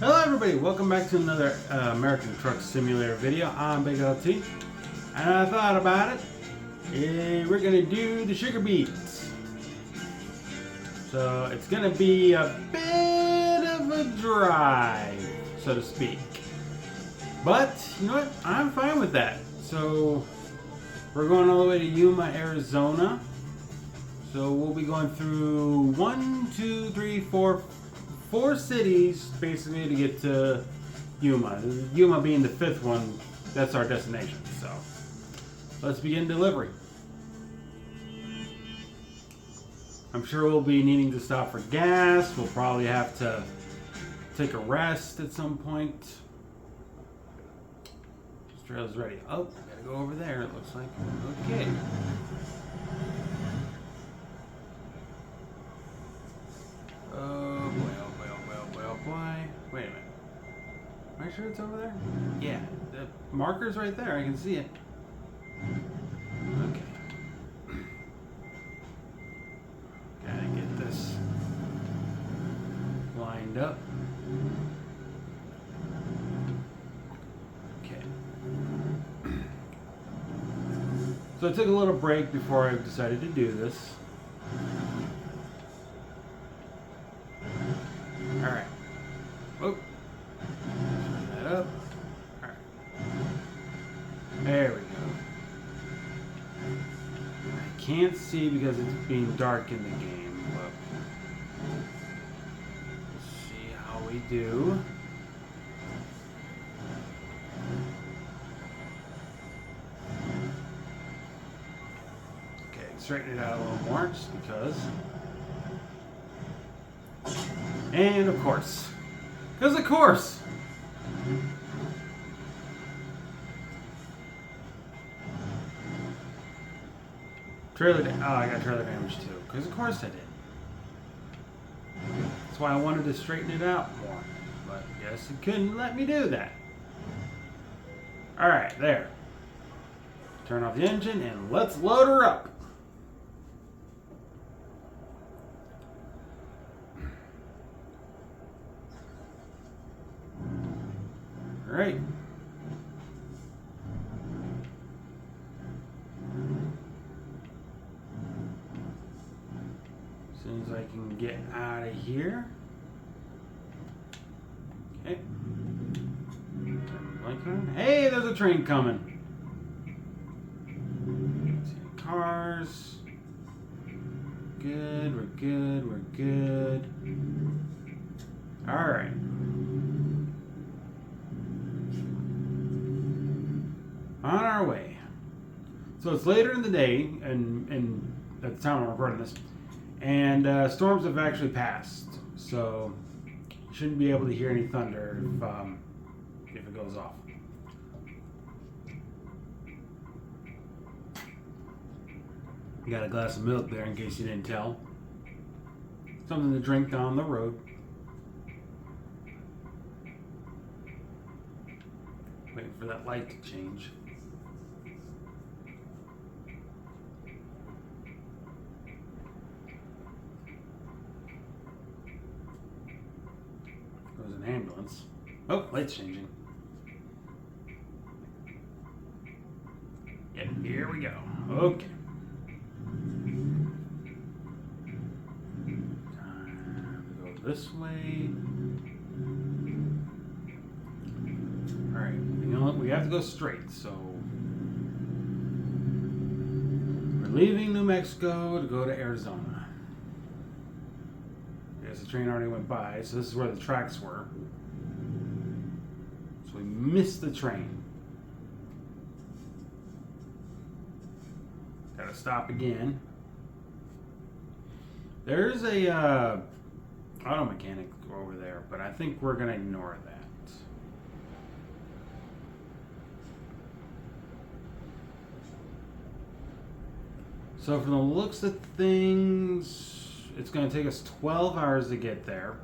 Hello everybody, welcome back to another American Truck Simulator video. I'm Big LT, and I thought about it, and we're going to do the sugar beets. So it's going to be a bit of a drive, so to speak. But, you know what, I'm fine with that. So we're going all the way to Yuma, Arizona. So we'll be going through 4 cities basically to get to Yuma. Yuma being the 5th one, that's our destination. So let's begin delivery. I'm sure we'll be needing to stop for gas. We'll probably have to take a rest at some point. This trailer's ready. Oh, I gotta go over there, it looks like. Okay. Oh boy, oh boy, oh boy, oh boy, oh boy. Wait a minute. Am I sure it's over there? Yeah, the marker's right there. I can see it. Okay. Gotta get this lined up. Okay. So I took a little break before I decided to do this. Alright. Oh. Turn that up. Alright. There we go. I can't see because it's being dark in the game, but let's see how we do. Okay, straighten it out a little more just because. And of course. Because of course! Trailer damage. Oh, I got trailer damage too. Because of course I did. That's why I wanted to straighten it out more. But I guess it couldn't let me do that. Alright, there. Turn off the engine and let's load her up. Alright. As soon as I can get out of here. Okay. Hey, there's a train coming. Cars. Good, we're good, we're good. Alright. On our way. So it's later in the day, and at the time I'm recording this, and storms have actually passed. So you shouldn't be able to hear any thunder if it goes off. You got a glass of milk there in case you didn't tell. Something to drink down the road. Waiting for that light to change. There's an ambulance. Oh, light's changing. Yeah, here we go. Okay. Time to go this way. Alright, you know what? We have to go straight, so we're leaving New Mexico to go to Arizona. The train already went by, so this is where the tracks were. So we missed the train. Gotta stop again. There's a auto mechanic over there, but I think we're gonna ignore that. So from the looks of things, it's going to take us 12 hours to get there.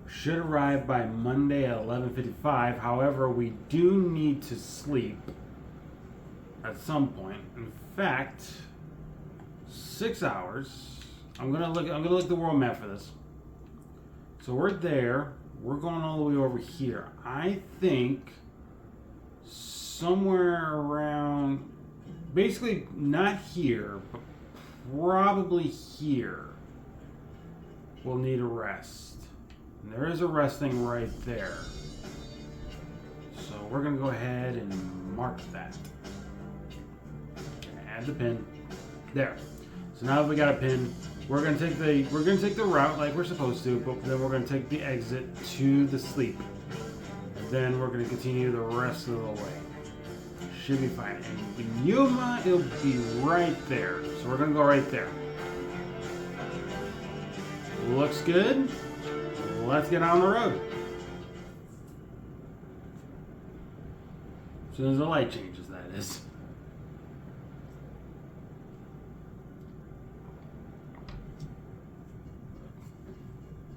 Should arrive by Monday at 11:55. However, we do need to sleep at some point. In fact, 6 hours. I'm gonna look at the world map for this. So we're there. we're going all the way over here. I think somewhere around, basically not here, but probably here, we'll need a rest. And there is a resting right there. So we're going to go ahead and mark that. Add the pin. There. So now that we got a pin, we're going to take the route like we're supposed to, but then we're going to take the exit to the sleep. And then we're going to continue the rest of the way. Should be fine. And in Yuma, it'll be right there. So we're going to go right there. Looks good. Let's get on the road. As soon as the light changes, that is.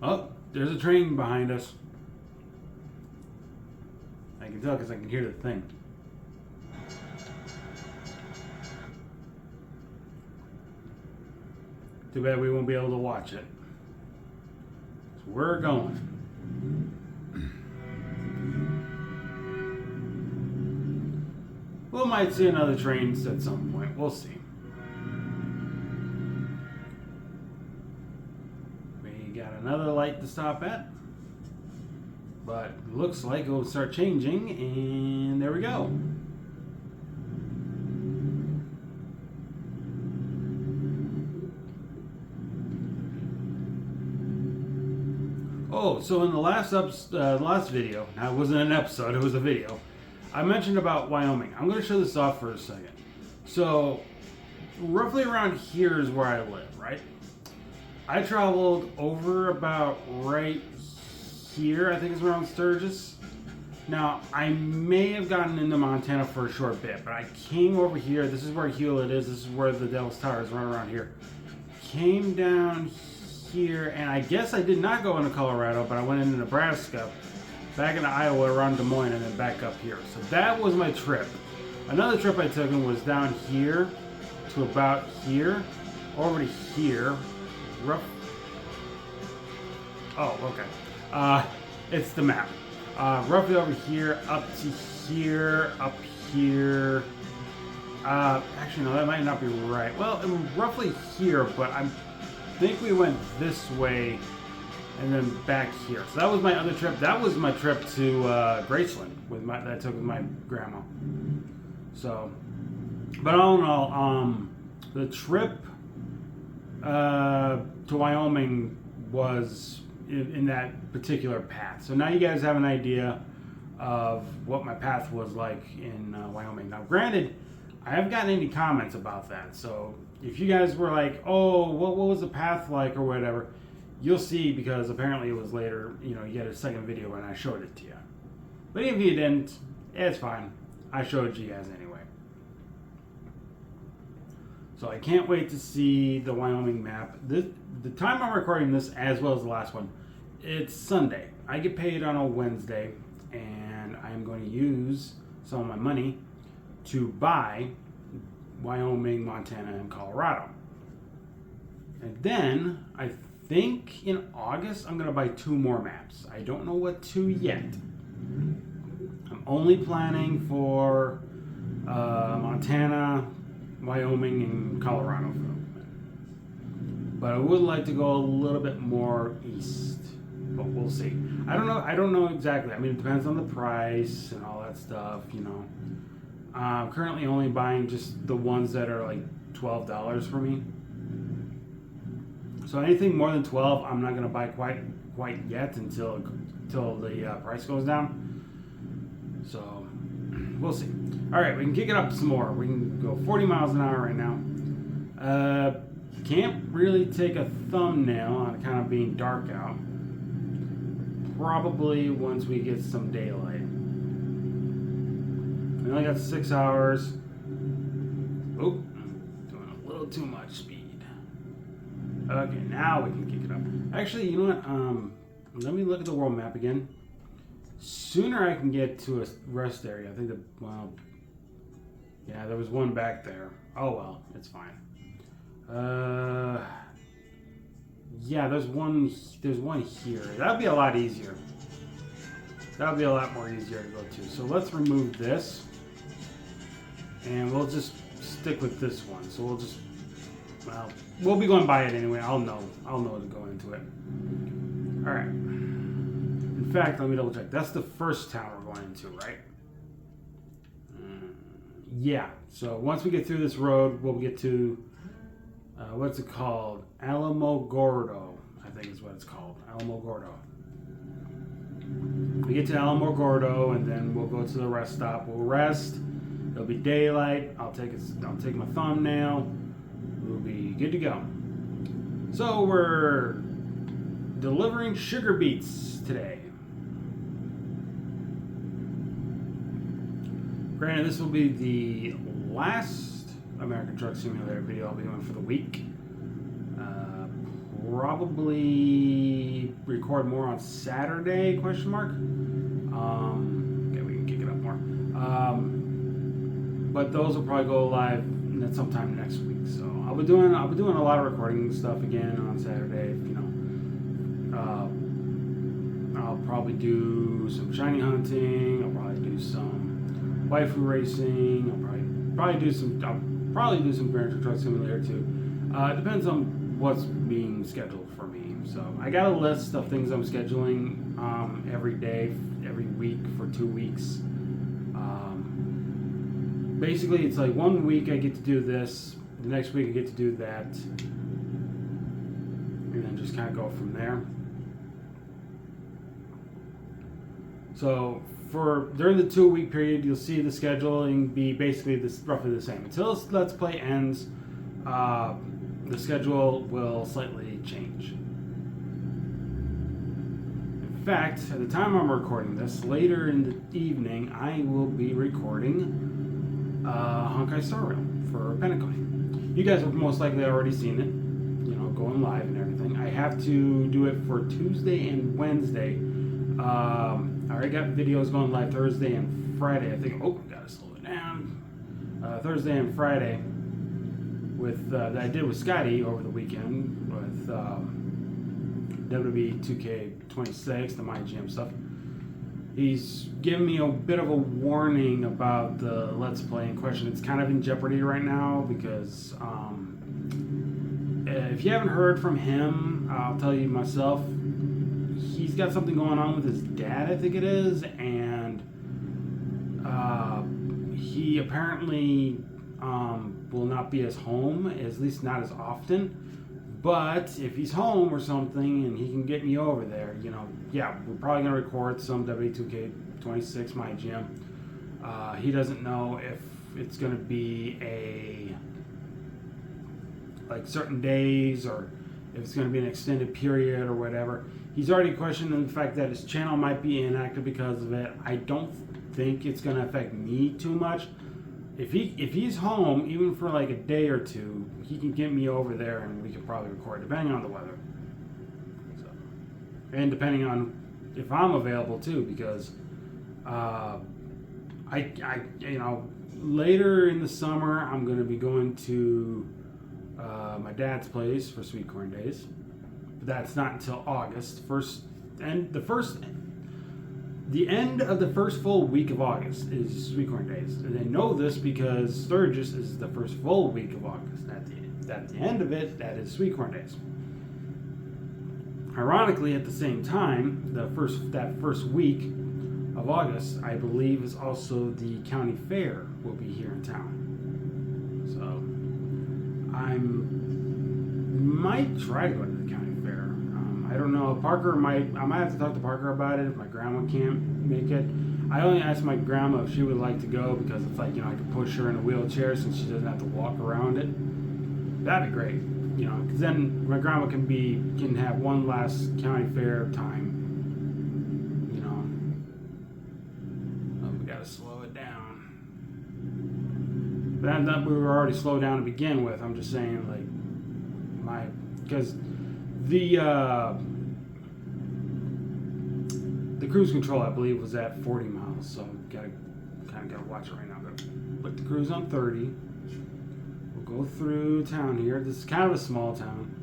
Oh, there's a train behind us. I can tell because I can hear the thing. Too bad we won't be able to watch it. So we're going. We might see another train at some point. We'll see. Got another light to stop at, but looks like it will start changing, and there we go. Oh, so in the last video, now it wasn't an episode, it was a video, I mentioned about Wyoming. I'm going to show this off for a second. So roughly around here is where I live, right? I traveled over about right here, I think it's around Sturgis. Now, I may have gotten into Montana for a short bit, but I came over here. This is where Hewlett is. This is where the Devil's Tower is, right around here. Came down here, and I guess I did not go into Colorado, but I went into Nebraska, back into Iowa, around Des Moines, and then back up here. So that was my trip. Another trip I took was down here to about here, over to here. Rough. Oh, okay. It's the map. Roughly over here, up to here, up here. Actually, no, that might not be right. Well, roughly here, but I think we went this way and then back here. So that was my other trip. That was my trip to Graceland that I took with my grandma. So, but all in all, the trip to Wyoming was in that particular path. So now you guys have an idea of what my path was like in Wyoming. Now, granted, I haven't gotten any comments about that. So if you guys were like, oh, what was the path like or whatever, you'll see, because apparently it was later, you get a second video when I showed it to you. But even if you didn't, it's fine. I showed it to you guys anyway. So I can't wait to see the Wyoming map. The time I'm recording this, as well as the last one, it's Sunday. I get paid on a Wednesday, and I'm going to use some of my money to buy Wyoming, Montana, and Colorado. And then, I think in August, I'm going to buy 2 more maps. I don't know what 2 yet. I'm only planning for Montana, Wyoming, and Colorado for the moment. But I would like to go a little bit more east, but we'll see. I don't know exactly. I mean, it depends on the price and all that stuff, I'm currently only buying just the ones that are like $12 for me. So anything more than 12, I'm not going to buy quite yet until the price goes down. So we'll see. All right, we can kick it up some more. We can go 40 miles an hour right now. Can't really take a thumbnail on it kind of being dark out. Probably once we get some daylight. We only got 6 hours. Oh, doing a little too much speed. Okay, now we can kick it up. Actually, you know what? Let me look at the world map again. Sooner I can get to a rest area. I think yeah, there was one back there. Oh well, it's fine. Yeah, there's one here. That'd be a lot easier. That'll be a lot more easier to go to. So let's remove this. And we'll just stick with this one. So we'll just, well, we'll be going by it anyway. I'll know to go into it. All right. In fact, let me double check. That's the first town we're going into, right? Yeah. So once we get through this road, we'll get to, what's it called? Alamogordo, I think is what it's called. Alamogordo. We get to Alamogordo, and then we'll go to the rest stop. We'll rest. It'll be daylight. I'll take my thumbnail. We'll be good to go. So we're delivering sugar beets today. Granted, this will be the last American Truck Simulator video I'll be doing for the week. Probably record more on Saturday, question mark. Okay, we can kick it up more. But those will probably go live sometime next week. So I'll be doing a lot of recording stuff again on Saturday. You know, I'll probably do some shiny hunting. I'll probably do some waifu racing. I'll probably do some American Truck Simulator too. It depends on what's being scheduled for me. So I got a list of things I'm scheduling every day, every week for 2 weeks. Basically, it's like 1 week I get to do this, the next week I get to do that, and then just kind of go from there. So during the 2 week period, you'll see the scheduling be basically roughly the same. Until this Let's Play ends, the schedule will slightly change. In fact, at the time I'm recording this, later in the evening, I will be recording Honkai Star Rail for Pentacoin. You guys have most likely already seen it, you know, going live and everything. I have to do it for Tuesday and Wednesday. I already got videos going live Thursday and Friday. I think, gotta slow it down. Thursday and Friday that I did with Scotty over the weekend with WWE 2K26, the MyGM stuff. He's given me a bit of a warning about the Let's Play in question. It's kind of in jeopardy right now because if you haven't heard from him, I'll tell you myself, he's got something going on with his dad, I think it is, and he apparently will not be as home, at least not as often. But if he's home or something and he can get me over there, you know, yeah, we're probably going to record some W2K26 MyGym. He doesn't know if it's going to be like certain days or if it's going to be an extended period or whatever. He's already questioned the fact that his channel might be inactive because of it. I don't think it's going to affect me too much. If he's home, even for like a day or two, he can get me over there and we can probably record, depending on the weather. So, and depending on if I'm available too, because you know, later in the summer I'm going to be going to my dad's place for Sweet Corn Days. But that's not until August. The end of the first full week of August is Sweet Corn Days. And they know this because Sturgis is the first full week of August. At the end of it, that is Sweet Corn Days. Ironically, at the same time, that first week of August, I believe, is also the county fair will be here in town. So I might try to go to the county fair. I don't know. I might have to talk to Parker about it if my grandma can't make it. I only asked my grandma if she would like to go because it's like, you know, I could push her in a wheelchair since she doesn't have to walk around it. That'd be great, you know, because then my grandma can have one last county fair time, you know. Oh, we gotta slow it down. But we were already slowed down to begin with. I'm just saying, like, because the cruise control, I believe, was at 40 miles, so gotta watch it right now. Put the cruise on 30. We'll go through town here. This is kind of a small town.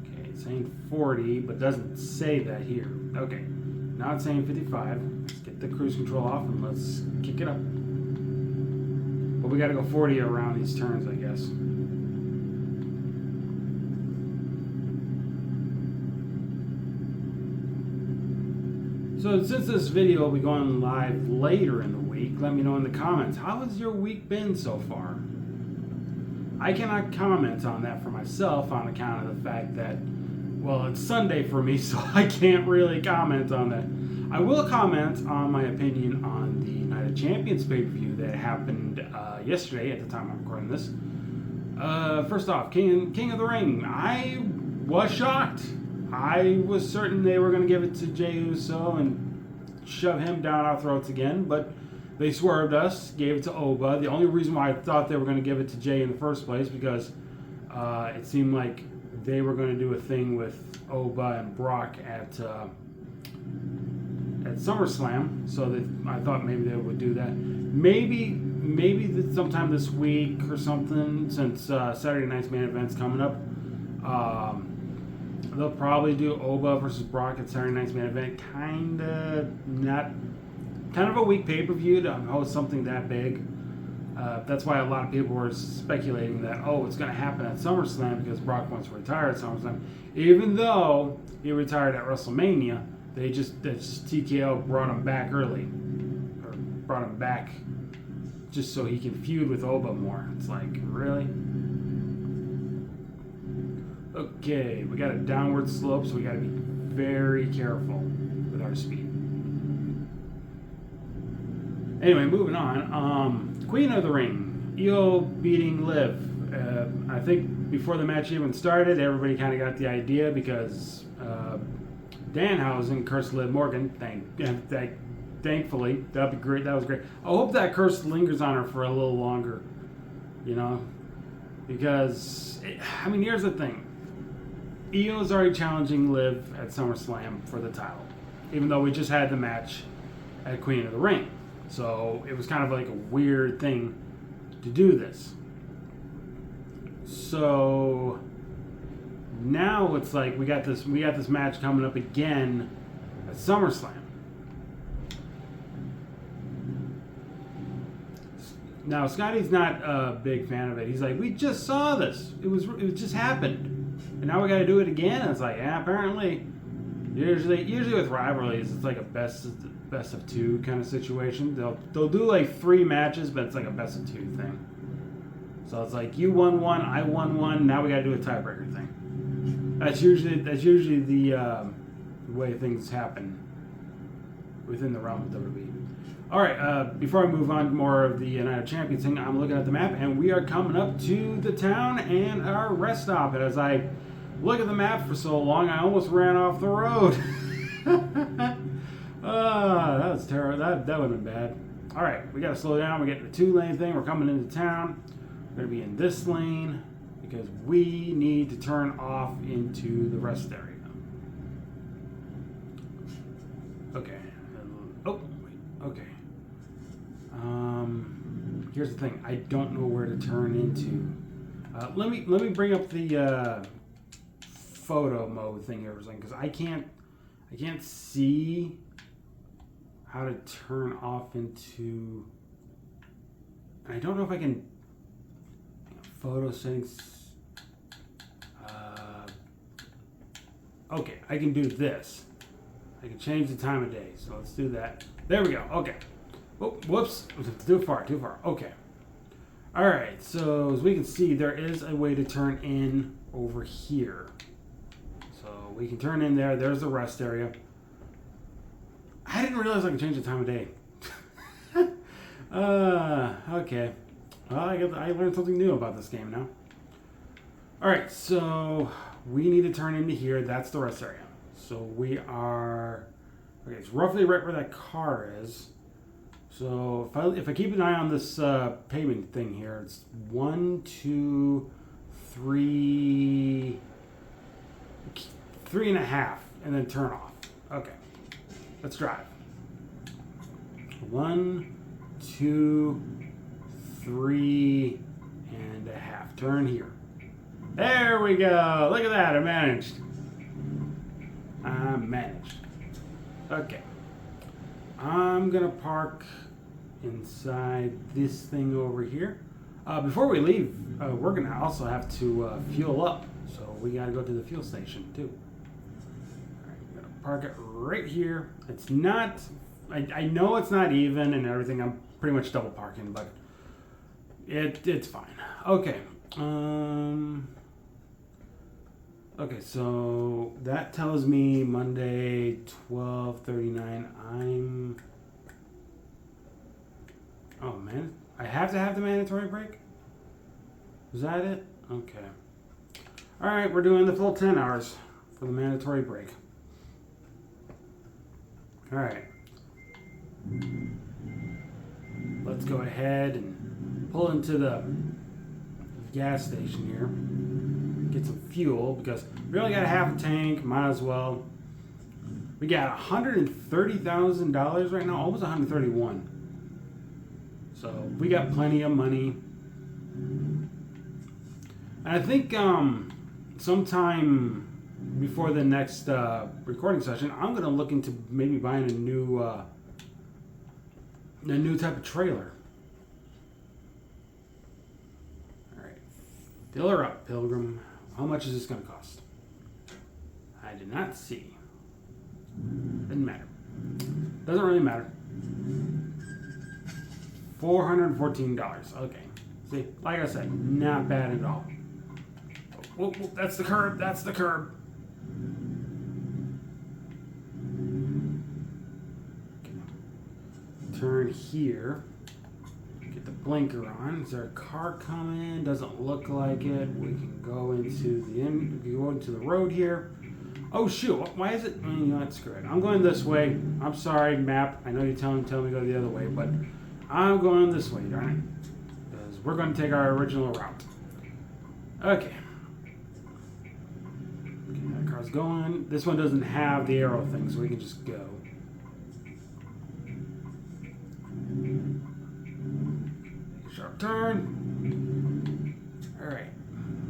Okay, it's saying 40, but doesn't say that here. Okay, Now it's saying 55. Let's get the cruise control off and let's kick it up. But we got to go 40 around these turns, I guess. So since this video will be going live later in the week, let me know in the comments, how has your week been so far? I cannot comment on that for myself on account of the fact that, well, it's Sunday for me, so I can't really comment on that. I will comment on my opinion on the Night of Champions pay-per-view that happened yesterday at the time I'm recording this. First off, King of the Ring. I was shocked. I was certain they were going to give it to Jey Uso and shove him down our throats again, but they swerved us, gave it to Oba. The only reason why I thought they were going to give it to Jey in the first place because it seemed like they were going to do a thing with Oba and Brock at SummerSlam, so that I thought maybe they would do that. Maybe sometime this week or something, since Saturday night's main event's coming up. They'll probably do Oba versus Brock at Saturday night's main event. Kind of a weak pay-per-view to host something that big. That's why a lot of people were speculating that, it's going to happen at SummerSlam because Brock wants to retire at SummerSlam. Even though he retired at WrestleMania, TKO brought him back early. Or brought him back just so he can feud with Oba more. It's like, really? Okay, we got a downward slope, so we got to be very careful with our speed. Anyway, moving on. Queen of the Ring, Io beating Liv. I think before the match even started, everybody kind of got the idea because Danhausen cursed Liv Morgan. Thankfully, that'd be great. That was great. I hope that curse lingers on her for a little longer. Because here's the thing. Io's already challenging Liv at SummerSlam for the title, even though we just had the match at Queen of the Ring. So it was kind of like a weird thing to do this. So now it's like we got this match coming up again at SummerSlam. Now Scotty's not a big fan of it. He's like, we just saw this. It just happened. And now we got to do it again. And it's like, yeah, apparently, usually with rivalries, it's like a best of two kind of situation. They'll do like 3 matches, but it's like a best of 2 thing. So it's like you won one, I won one. Now we got to do a tiebreaker thing. That's usually the way things happen within the realm of WWE. All right, before I move on to more of the Night of Champions thing, I'm looking at the map, and we are coming up to the town and our rest stop. And as I look at the map for so long, I almost ran off the road. That was terrible. That would have been bad. All right, we got to slow down. We're getting the 2-lane thing. We're coming into town. We're going to be in this lane because we need to turn off into the rest area. Okay. Oh, wait. Okay. Here's the thing. I don't know where to turn into. Let me bring up the photo mode thing here because I can't see how to turn off into. I don't know if I can. Photo settings. Okay, I can do this. I can change the time of day. So let's do that. There we go. Okay. Oh, whoops. Too far. Okay. All right. So as we can see, there is a way to turn in over here. So we can turn in there. There's the rest area. I didn't realize I could change the time of day. Okay. Well, I learned something new about this game now. All right. So we need to turn into here. That's the rest area. So we are. Okay. It's roughly right where that car is. So if I keep an eye on this pavement thing here, it's 1, 2, 3, 3.5, and then turn off. Okay, let's drive. 1, 2, 3.5. Turn here. There we go. Look at that. I managed. Okay. I'm going to park inside this thing over here. Before we leave, we're going to also have to fuel up. So we got to go to the fuel station too. All right, I'm going to park it right here. It's not, I know it's not even and everything. I'm pretty much double parking, but it's fine. Okay. Okay, so that tells me Monday, 12:39. Oh man, I have to have the mandatory break? Is that it? Okay. All right, we're doing the full 10 hours for the mandatory break. All right. Let's go ahead and pull into the gas station here. Get some fuel because we only got a half a tank. Might as well. We got $130,000 right now, almost 131. So we got plenty of money. And I think sometime before the next recording session, I'm gonna look into maybe buying a new type of trailer. All right, fill her up, Pilgrim. How much is this going to cost? I did not see. Didn't matter. Doesn't really matter. $414. Okay. See, like I said, not bad at all. Whoop, whoop, that's the curb. That's the curb. Okay. Turn here. Get the blinker on. Is there a car coming? Doesn't look like it. We can go into the road here. Oh shoot! Why is it? You know what? Screw it. I'm going this way. I'm sorry, map. I know you're telling me to go the other way, but I'm going this way, darn it. Because we're going to take our original route. Okay. That car's going. This one doesn't have the arrow thing, so we can just go. Sharp turn. Alright.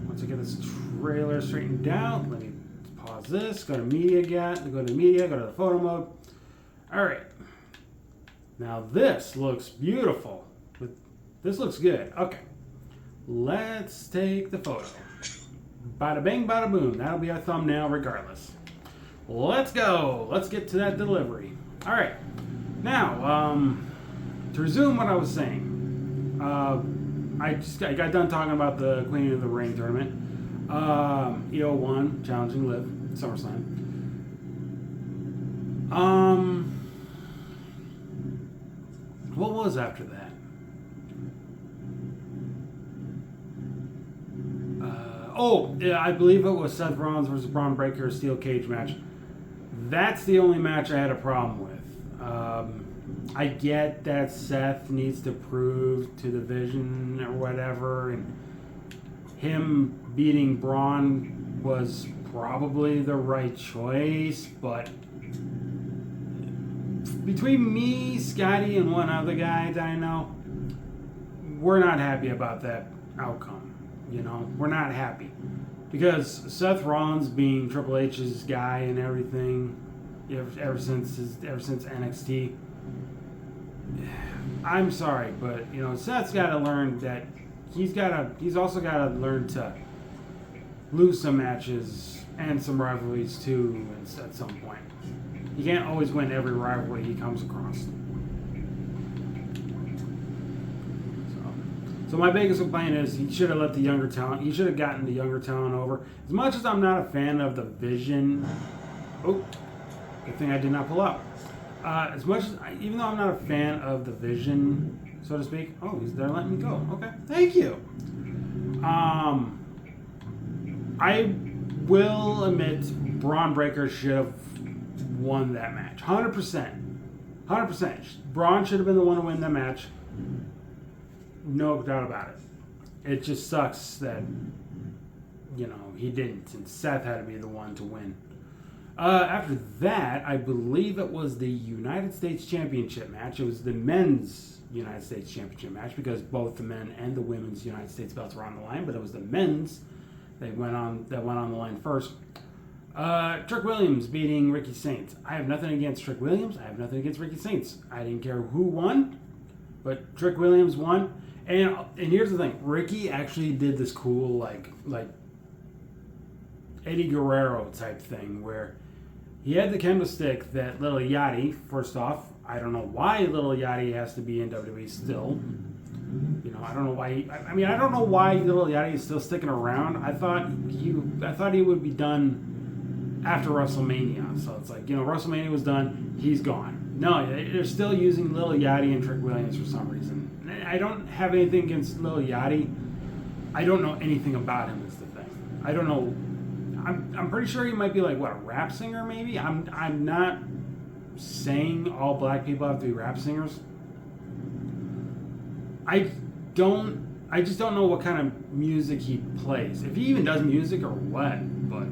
Once I get this trailer straightened out, let me pause this, go to media again, go to media, go to the photo mode. Alright. Now this looks beautiful. This looks good. Okay. Let's take the photo. Bada bing, bada boom. That'll be our thumbnail regardless. Let's go. Let's get to that delivery. Alright. Now, to resume what I was saying. I got done talking about the Queen of the Ring tournament. EO1, Challenging Live, SummerSlam. What was after that? Yeah, I believe it was Seth Rollins versus Braun Breaker steel cage match. That's the only match I had a problem with. I get that Seth needs to prove to the Vision or whatever, and him beating Braun was probably the right choice, but between me, Scotty, and one other guy that I know, we're not happy about that outcome. You know, we're not happy. Because Seth Rollins being Triple H's guy and everything, ever since NXT, I'm sorry, but you know, Seth's got to learn that he's also got to learn to lose some matches and some rivalries too at some point. He can't always win every rivalry he comes across. So my biggest complaint is he should have let the younger talent. He should have gotten the younger talent over. As much as I'm not a fan of the Vision, good thing I did not pull out. Even though I'm not a fan of the Vision, so to speak. Oh, they're letting me go. Okay, thank you. I will admit Braun Breaker should have won that match. 100%. 100%. Braun should have been the one to win that match. No doubt about it. It just sucks that, you know, he didn't, and Seth had to be the one to win. After that, I believe it was the United States Championship match. It was the men's United States Championship match because both the men and the women's United States belts were on the line, but it was the men's that went on the line first. Trick Williams beating Ricky Saints. I have nothing against Trick Williams. I have nothing against Ricky Saints. I didn't care who won, but Trick Williams won. And here's the thing. Ricky actually did this cool like Eddie Guerrero type thing where he had the kendo stick that Little Yachty, first off, I don't know why Little Yachty has to be in WWE still. You know, I don't know why. I don't know why Little Yachty is still sticking around. I thought he would be done after WrestleMania. So it's like, WrestleMania was done. He's gone. No, they're still using Little Yachty and Trick Williams for some reason. I don't have anything against Little Yachty. I don't know anything about him is the thing. I don't know. I'm pretty sure he might be like, what, a rap singer maybe? I'm not saying all black people have to be rap singers. I just don't know what kind of music he plays. If he even does music or what. But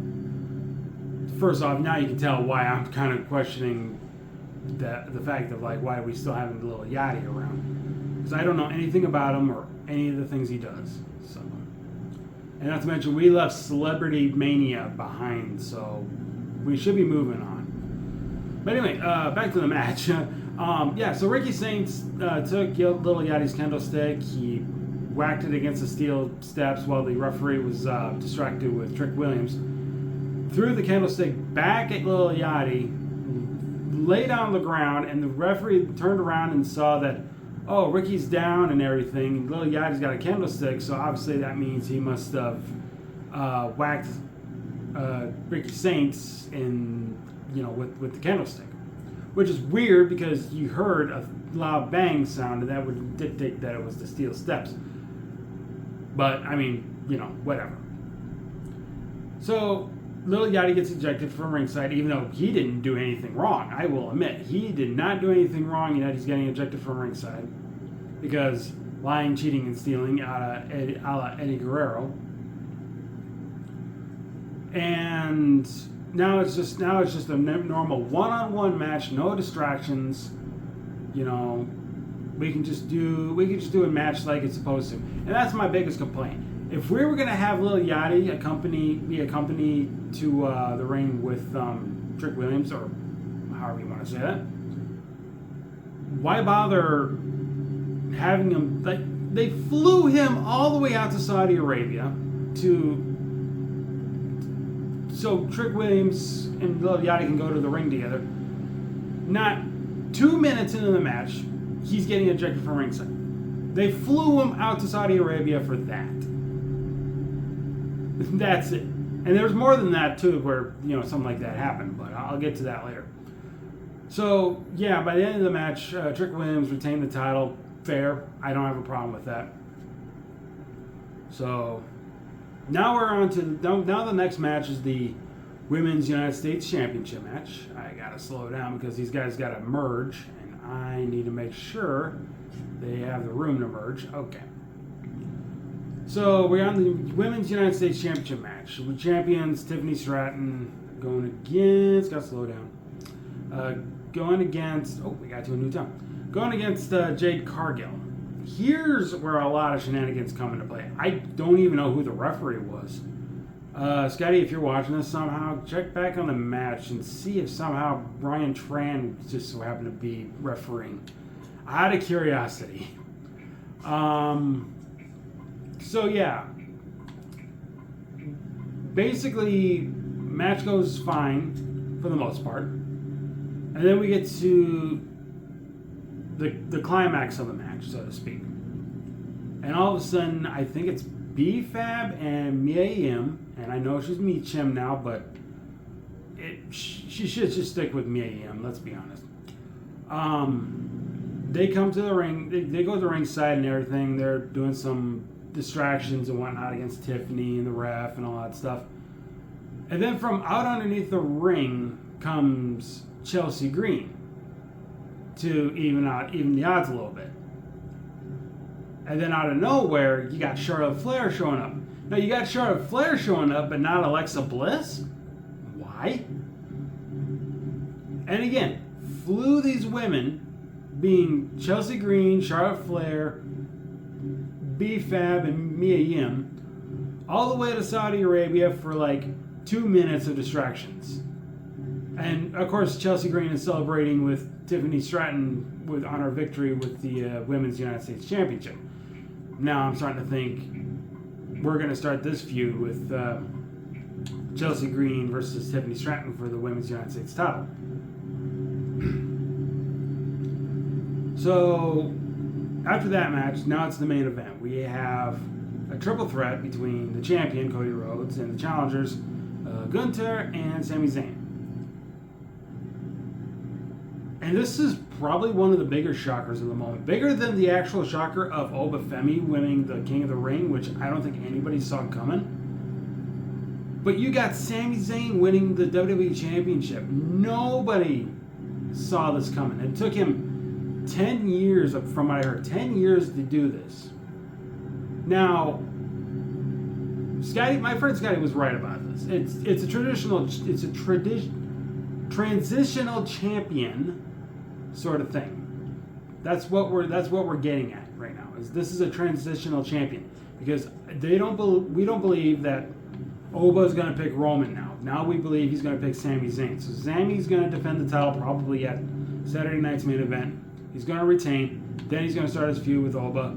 first off, now you can tell why I'm kind of questioning the fact of like why we still having Little Yachty around. Because I don't know anything about him or any of the things he does. So, and not to mention we left Celebrity Mania behind, so we should be moving on. But anyway, back to the match. So Ricky Saints took Little Yachty's kendo stick. He whacked it against the steel steps while the referee was distracted with Trick Williams. Threw the kendo stick back at Little Yachty, laid on the ground, and the referee turned around and saw that, oh, Ricky's down and everything. Little Yachty's got a kendo stick, so obviously that means he must have whacked Ricky Saints with the kendo stick. Which is weird because you heard a loud bang sound and that would dictate that it was the steel steps. But, whatever. So, Little Yachty gets ejected from ringside even though he didn't do anything wrong. I will admit, he did not do anything wrong, yet he's getting ejected from ringside. Because lying, cheating, and stealing a la Eddie Guerrero. And now it's just a normal one-on-one match, no distractions. We can just do a match like it's supposed to, and that's my biggest complaint. If we were gonna have Lil Yachty be accompanied to the ring with Trick Williams, or however you want to say that, why bother having him? Like, they flew him all the way out to Saudi Arabia so Trick Williams and Lil Yachty can go to the ring together. Not 2 minutes into the match, he's getting ejected from ringside. They flew him out to Saudi Arabia for that. That's it. And there's more than that too, where something like that happened, but I'll get to that later. So yeah, by the end of the match, Trick Williams retained the title. Fair. I don't have a problem with that. So now we're on to now the next match is the Women's United States Championship match. I gotta slow down because these guys gotta merge, and I need to make sure they have the room to merge. Okay. So we're on the Women's United States Championship match with champions Tiffany Stratton going against. Gotta slow down. Going against. Oh, we got to a new time. Going against Jade Cargill. Here's where a lot of shenanigans come into play. I don't even know who the referee was. Scotty, if you're watching this somehow, check back on the match and see if somehow Brian Tran just so happened to be refereeing. Out of curiosity. So yeah. Basically, match goes fine for the most part. And then we get to the climax of the match, so to speak. And all of a sudden, I think it's B-Fab and Mia Yim, and I know she's Mi Chim now, but she should just stick with Mia Yim, let's be honest. They come to the ring, they go to the ringside and everything, they're doing some distractions and whatnot against Tiffany and the ref and all that stuff. And then from out underneath the ring comes Chelsea Green to even the odds a little bit. And then out of nowhere, you got Charlotte Flair showing up. Now you got Charlotte Flair showing up, but not Alexa Bliss? Why? And again, flew these women, being Chelsea Green, Charlotte Flair, B-Fab, and Mia Yim, all the way to Saudi Arabia for like 2 minutes of distractions. And of course, Chelsea Green is celebrating with Tiffany Stratton on her victory with the Women's United States Championship. Now I'm starting to think we're going to start this feud with Chelsea Green versus Tiffany Stratton for the Women's United States title. So after that match, now it's the main event. We have a triple threat between the champion, Cody Rhodes, and the challengers, Gunther and Sami Zayn. And this is probably one of the bigger shockers of the moment. Bigger than the actual shocker of Oba Femi winning the King of the Ring, which I don't think anybody saw coming. But you got Sami Zayn winning the WWE Championship. Nobody saw this coming. It took him 10 years, from what I heard, 10 years to do this. Now, Scotty, my friend Scotty was right about this. It's a transitional champion sort of thing. That's what we're getting at right now. This is a transitional champion because we don't believe that Oba is going to pick Roman now. Now we believe he's going to pick Sami Zayn. So Sami's going to defend the title probably at Saturday night's main event. He's going to retain. Then he's going to start his feud with Oba.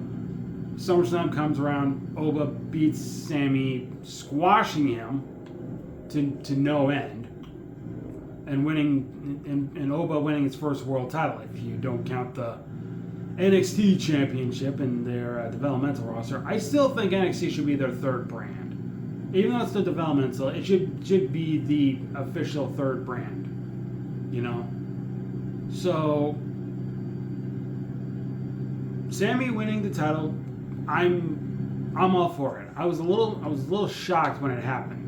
SummerSlam comes around. Oba beats Sami, squashing him to no end, and winning and Oba winning his first world title. If you don't count the NXT Championship in their developmental roster, I still think NXT should be their third brand. Even though it's the developmental, it should be the official third brand. You know, so Sami winning the title, I'm all for it. I was a little shocked when it happened.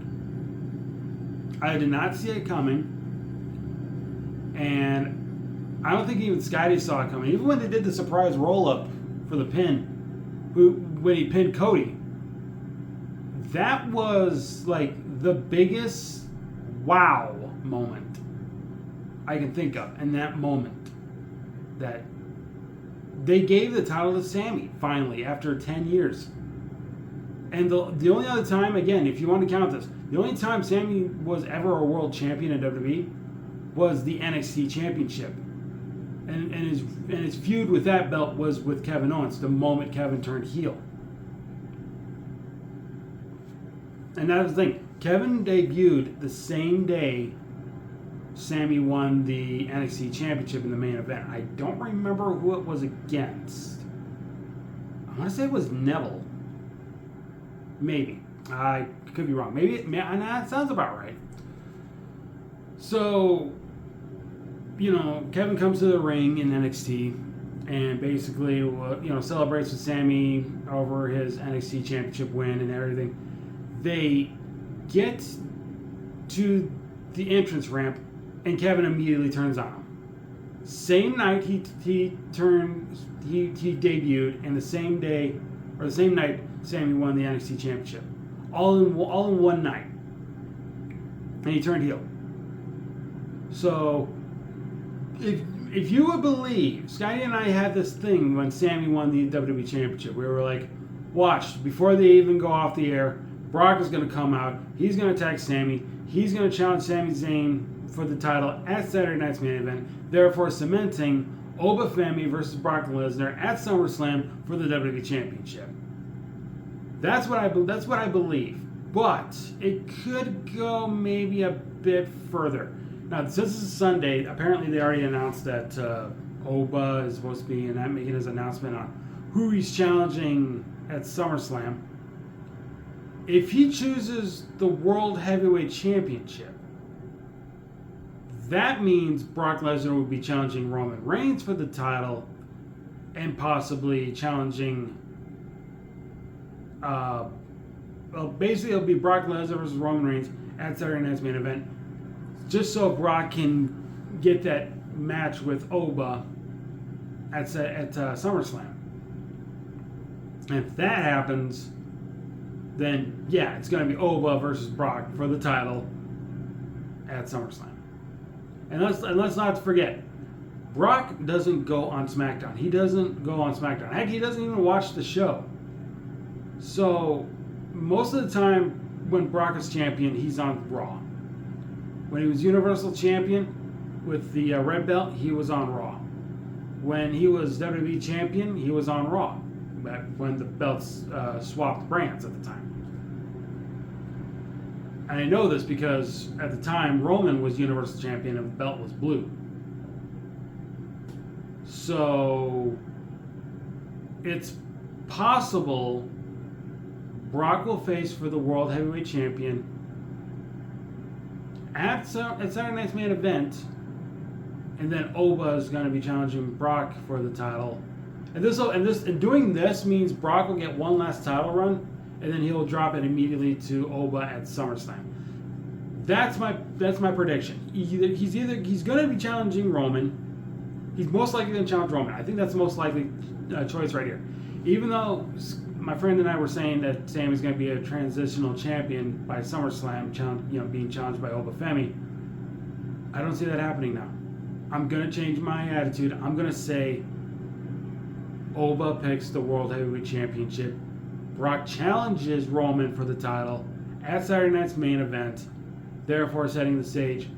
I did not see it coming, and I don't think even Scotty saw it coming. Even when they did the surprise roll up for the pin, when he pinned Cody, that was like the biggest wow moment I can think of in that moment. That they gave the title to Sami finally after 10 years. And the only other time, again, if you want to count this, the only time Sami was ever a world champion in WWE was the NXT Championship. And his feud with that belt was with Kevin Owens, the moment Kevin turned heel. And that was the thing. Kevin debuted the same day Sami won the NXT Championship in the main event. I don't remember who it was against. I want to say it was Neville. Maybe. I could be wrong. Maybe that sounds about right. So, you know, Kevin comes to the ring in NXT and basically, celebrates with Sami over his NXT Championship win and everything. They get to the entrance ramp, and Kevin immediately turns on him. Same night he debuted, and the same night Sami won the NXT Championship, all in one night, and he turned heel. So, if you would believe, Scotty and I had this thing when Sami won the WWE Championship. We were like, watch, before they even go off the air, Brock is going to come out. He's going to attack Sami. He's going to challenge Sami Zayn for the title at Saturday night's main event, therefore cementing Oba Femi versus Brock Lesnar at SummerSlam for the WWE Championship. That's what I believe. But it could go maybe a bit further. Now, since this is Sunday, apparently they already announced that Oba is supposed to be making his announcement on who he's challenging at SummerSlam. If he chooses the World Heavyweight Championship, that means Brock Lesnar would be challenging Roman Reigns for the title and possibly challenging... basically it'll be Brock Lesnar versus Roman Reigns at Saturday night's main event, just so Brock can get that match with Oba at SummerSlam. And if that happens, then yeah, it's going to be Oba versus Brock for the title at SummerSlam. And let's not forget, Brock doesn't go on SmackDown. He doesn't go on SmackDown. Heck, he doesn't even watch the show. So most of the time when Brock is champion, he's on Raw. When he was Universal Champion with the red belt, he was on Raw. When he was WWE Champion, he was on Raw. Back when the belts swapped brands at the time. And I know this because at the time, Roman was Universal Champion and the belt was blue. So it's possible Brock will face for the World Heavyweight Champion at Saturday night's main event, and then Oba is going to be challenging Brock for the title. And doing this means Brock will get one last title run, and then he'll drop it immediately to Oba at SummerSlam. That's my prediction. He's going to be challenging Roman. He's most likely going to challenge Roman. I think that's the most likely choice right here. Even though my friend and I were saying that Sammy's going to be a transitional champion by SummerSlam, being challenged by Oba Femi, I don't see that happening now. I'm going to change my attitude. I'm going to say Oba picks the World Heavyweight Championship. Brock challenges Roman for the title at Saturday night's main event, therefore setting the stage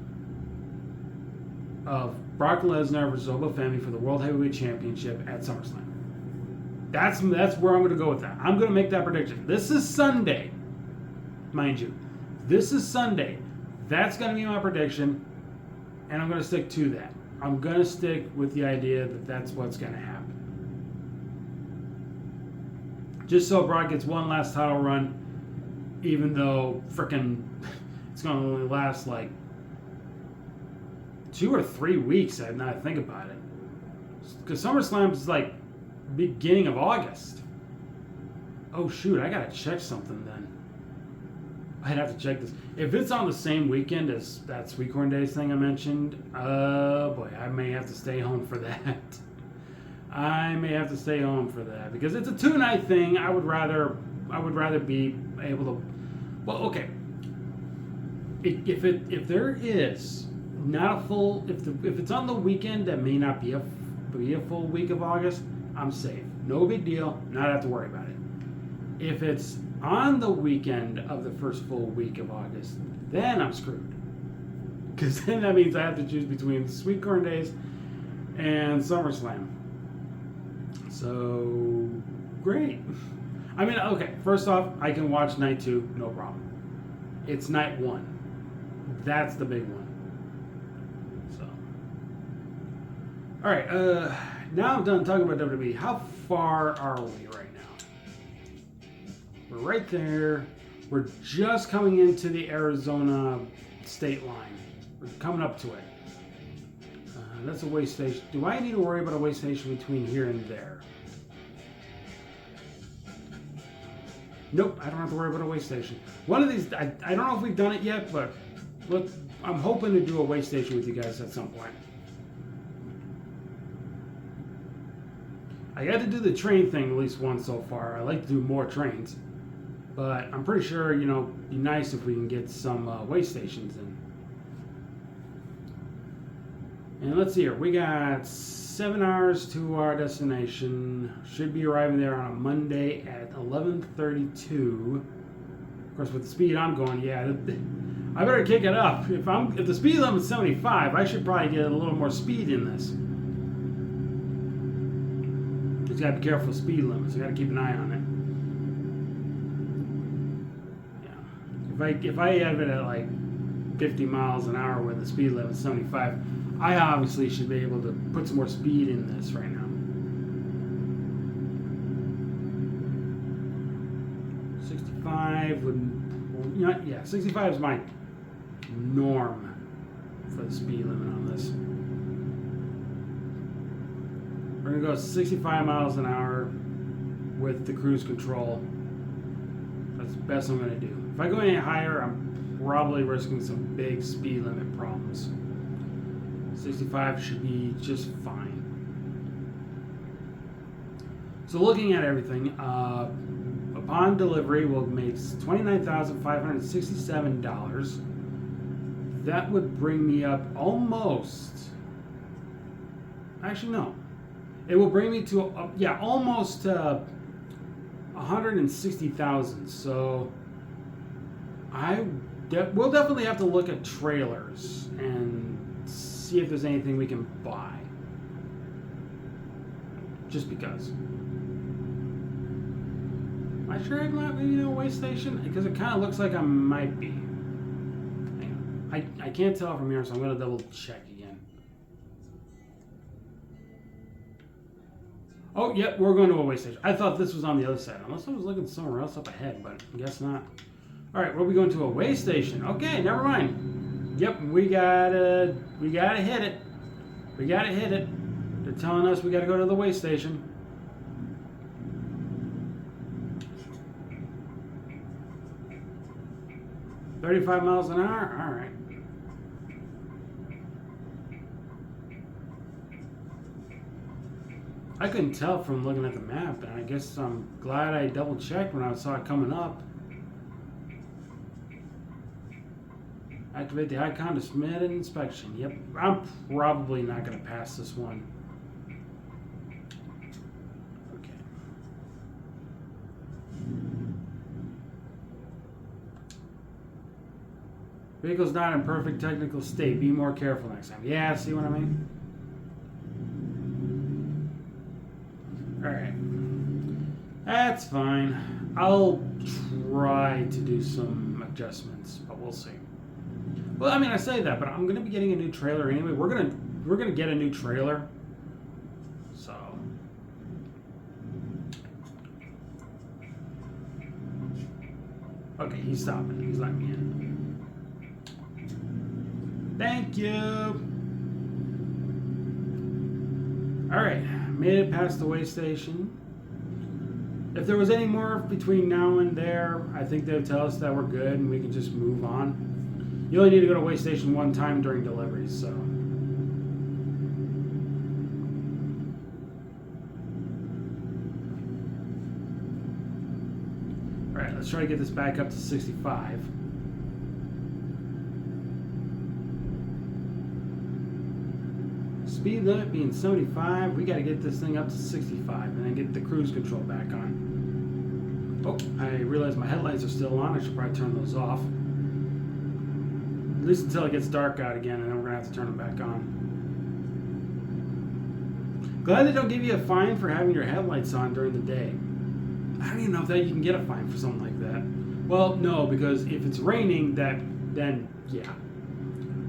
of Brock Lesnar versus Oba Femi for the World Heavyweight Championship at SummerSlam. That's where I'm going to go with that. I'm going to make that prediction. This is Sunday, mind you. This is Sunday. That's going to be my prediction, and I'm going to stick to that. I'm going to stick with the idea that that's what's going to happen. Just so Brock gets one last title run, even though frickin' it's going to only last like 2 or 3 weeks, now I think about it. Because SummerSlam is like beginning of August. Oh shoot, I gotta check something then. I'd have to check this. If it's on the same weekend as that Sweet Corn Days thing I mentioned, boy, I may have to stay home for that. I may have to stay home for that because it's a 2-night thing. I would rather be able to. Well, okay. If there is not a full, if it's on the weekend that may not be a full week of August, I'm safe. No big deal. Not have to worry about it. If it's on the weekend of the first full week of August, then I'm screwed. Because then that means I have to choose between Sweet Corn Days and SummerSlam. So, great. I mean, okay, first off, I can watch night 2, no problem. It's night 1. That's the big one. So, all right, now I'm done talking about WWE. How far are we right now? We're right there. We're just coming into the Arizona state line. We're coming up to it. That's a way station. Do I need to worry about a way station between here and there? Nope, I don't have to worry about a way station. One of these, I don't know if we've done it yet, but look, I'm hoping to do a way station with you guys at some point. I got to do the train thing at least once so far. I like to do more trains, but I'm pretty sure, it'd be nice if we can get some way stations in. And let's see here. We got 7 hours to our destination. Should be arriving there on a Monday at 11:32. Of course, with the speed I'm going, yeah, I better kick it up. If the speed limit's 75, I should probably get a little more speed in this. Just gotta be careful with speed limits. I gotta keep an eye on it. Yeah. If I have it at like 50 miles an hour when the speed limit's 75, I obviously should be able to put some more speed in this right now. 65 would, 65 is my norm for the speed limit on this. We're gonna go 65 miles an hour with the cruise control. That's the best I'm gonna do. If I go any higher, I'm probably risking some big speed limit problems. 65 should be just fine. So looking at everything, upon delivery we'll make $29,567. That would bring me up almost, actually no, it will bring me to, almost 160,000. So We'll definitely have to look at trailers and see if there's anything we can buy. Just because. Am I sure I'm not maybe a way station? Because it kind of looks like I might be. Hang on. I can't tell from here, so I'm going to double check again. Oh, yep, we're going to a way station. I thought this was on the other side, unless I was looking somewhere else up ahead, but I guess not. All right, we'll be going to a way station. Okay, never mind. Yep, we gotta hit it. We gotta hit it. They're telling us we gotta go to the way station. $35 miles an hour. All right. I couldn't tell from looking at the map, and I guess I'm glad I double checked when I saw it coming up. Activate the icon to submit an inspection. Yep, I'm probably not going to pass this one. Okay. Vehicle's not in perfect technical state. Be more careful next time. Yeah, see what I mean? Alright. That's fine. I'll try to do some adjustments, but we'll see. Well, I mean, I say that, but I'm going to be getting a new trailer anyway. We're gonna get a new trailer. So. Okay, he's stopping. He's letting me in. Thank you. All right, made it past the way station. If there was any more between now and there, I think they would tell us that we're good and we can just move on. You only need to go to way station one time during deliveries, so. All right, let's try to get this back up to 65. Speed limit being 75, we got to get this thing up to 65 and then get the cruise control back on. Oh, I realize my headlights are still on. I should probably turn those off. At least until it gets dark out again, and then we're going to have to turn them back on. Glad they don't give you a fine for having your headlights on during the day. I don't even know if that you can get a fine for something like that. Well, no, because if it's raining, then yeah.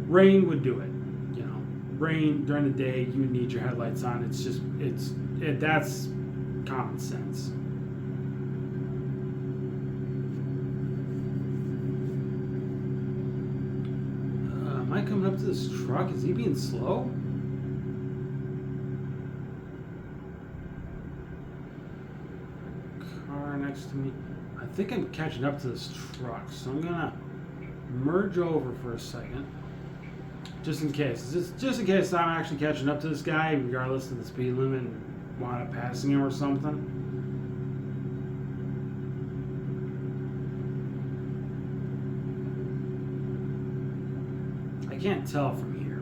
Rain would do it. Rain during the day, you would need your headlights on. That's common sense. Am I coming up to this truck? Is he being slow? Car next to me. I think I'm catching up to this truck, so I'm gonna merge over for a second. Just in case. Just in case I'm actually catching up to this guy, regardless of the speed limit, and wind up passing him or something. I can't tell from here.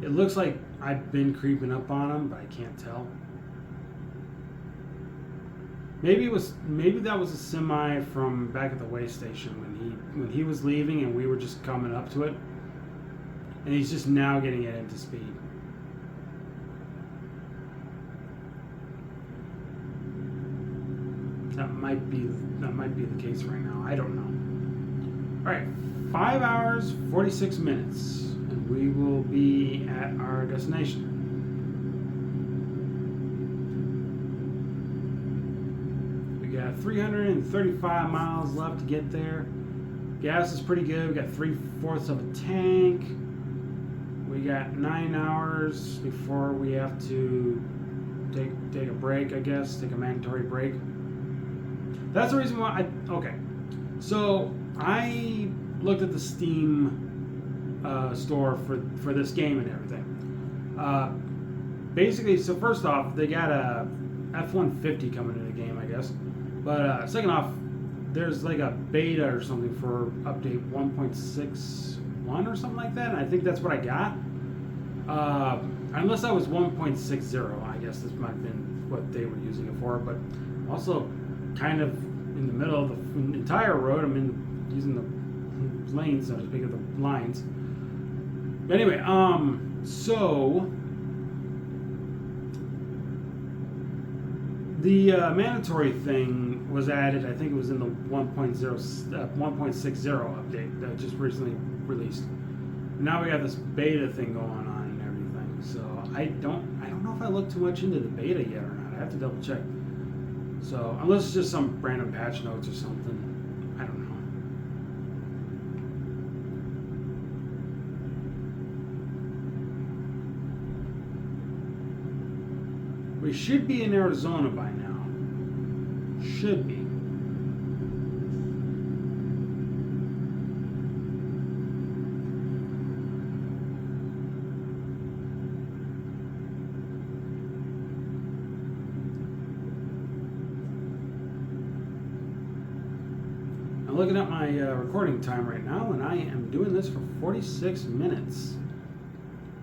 It looks like I've been creeping up on him, but I can't tell. Maybe that was a semi from back at the way station when he was leaving and we were just coming up to it. And he's just now getting it into speed. That might be the case right now. I don't know. All right, 5 hours, 46 minutes, and we will be at our destination. We got 335 miles left to get there. Gas is pretty good. We got 3/4 of a tank. We got 9 hours before we have to take a break, I guess, take a mandatory break. That's the reason why okay. So I looked at the Steam store for this game and everything. Basically, so first off, they got a F-150 coming into the game, I guess. But second off, there's like a beta or something for update 1.61 or something like that, and I think that's what I got. Unless I was 1.60, I guess this might have been what they were using it for, but also kind of in the middle of the entire road. I'm using lanes, so to speak, of the lines. But anyway, so the mandatory thing was added. I think it was in the 1.60 update that just recently released. Now we got this beta thing going on and everything. So I don't know if I looked too much into the beta yet or not. I have to double check. So unless it's just some random patch notes or something, I don't know. We should be in Arizona by now. Should be. I'm looking at my recording time right now, and I am doing this for 46 minutes.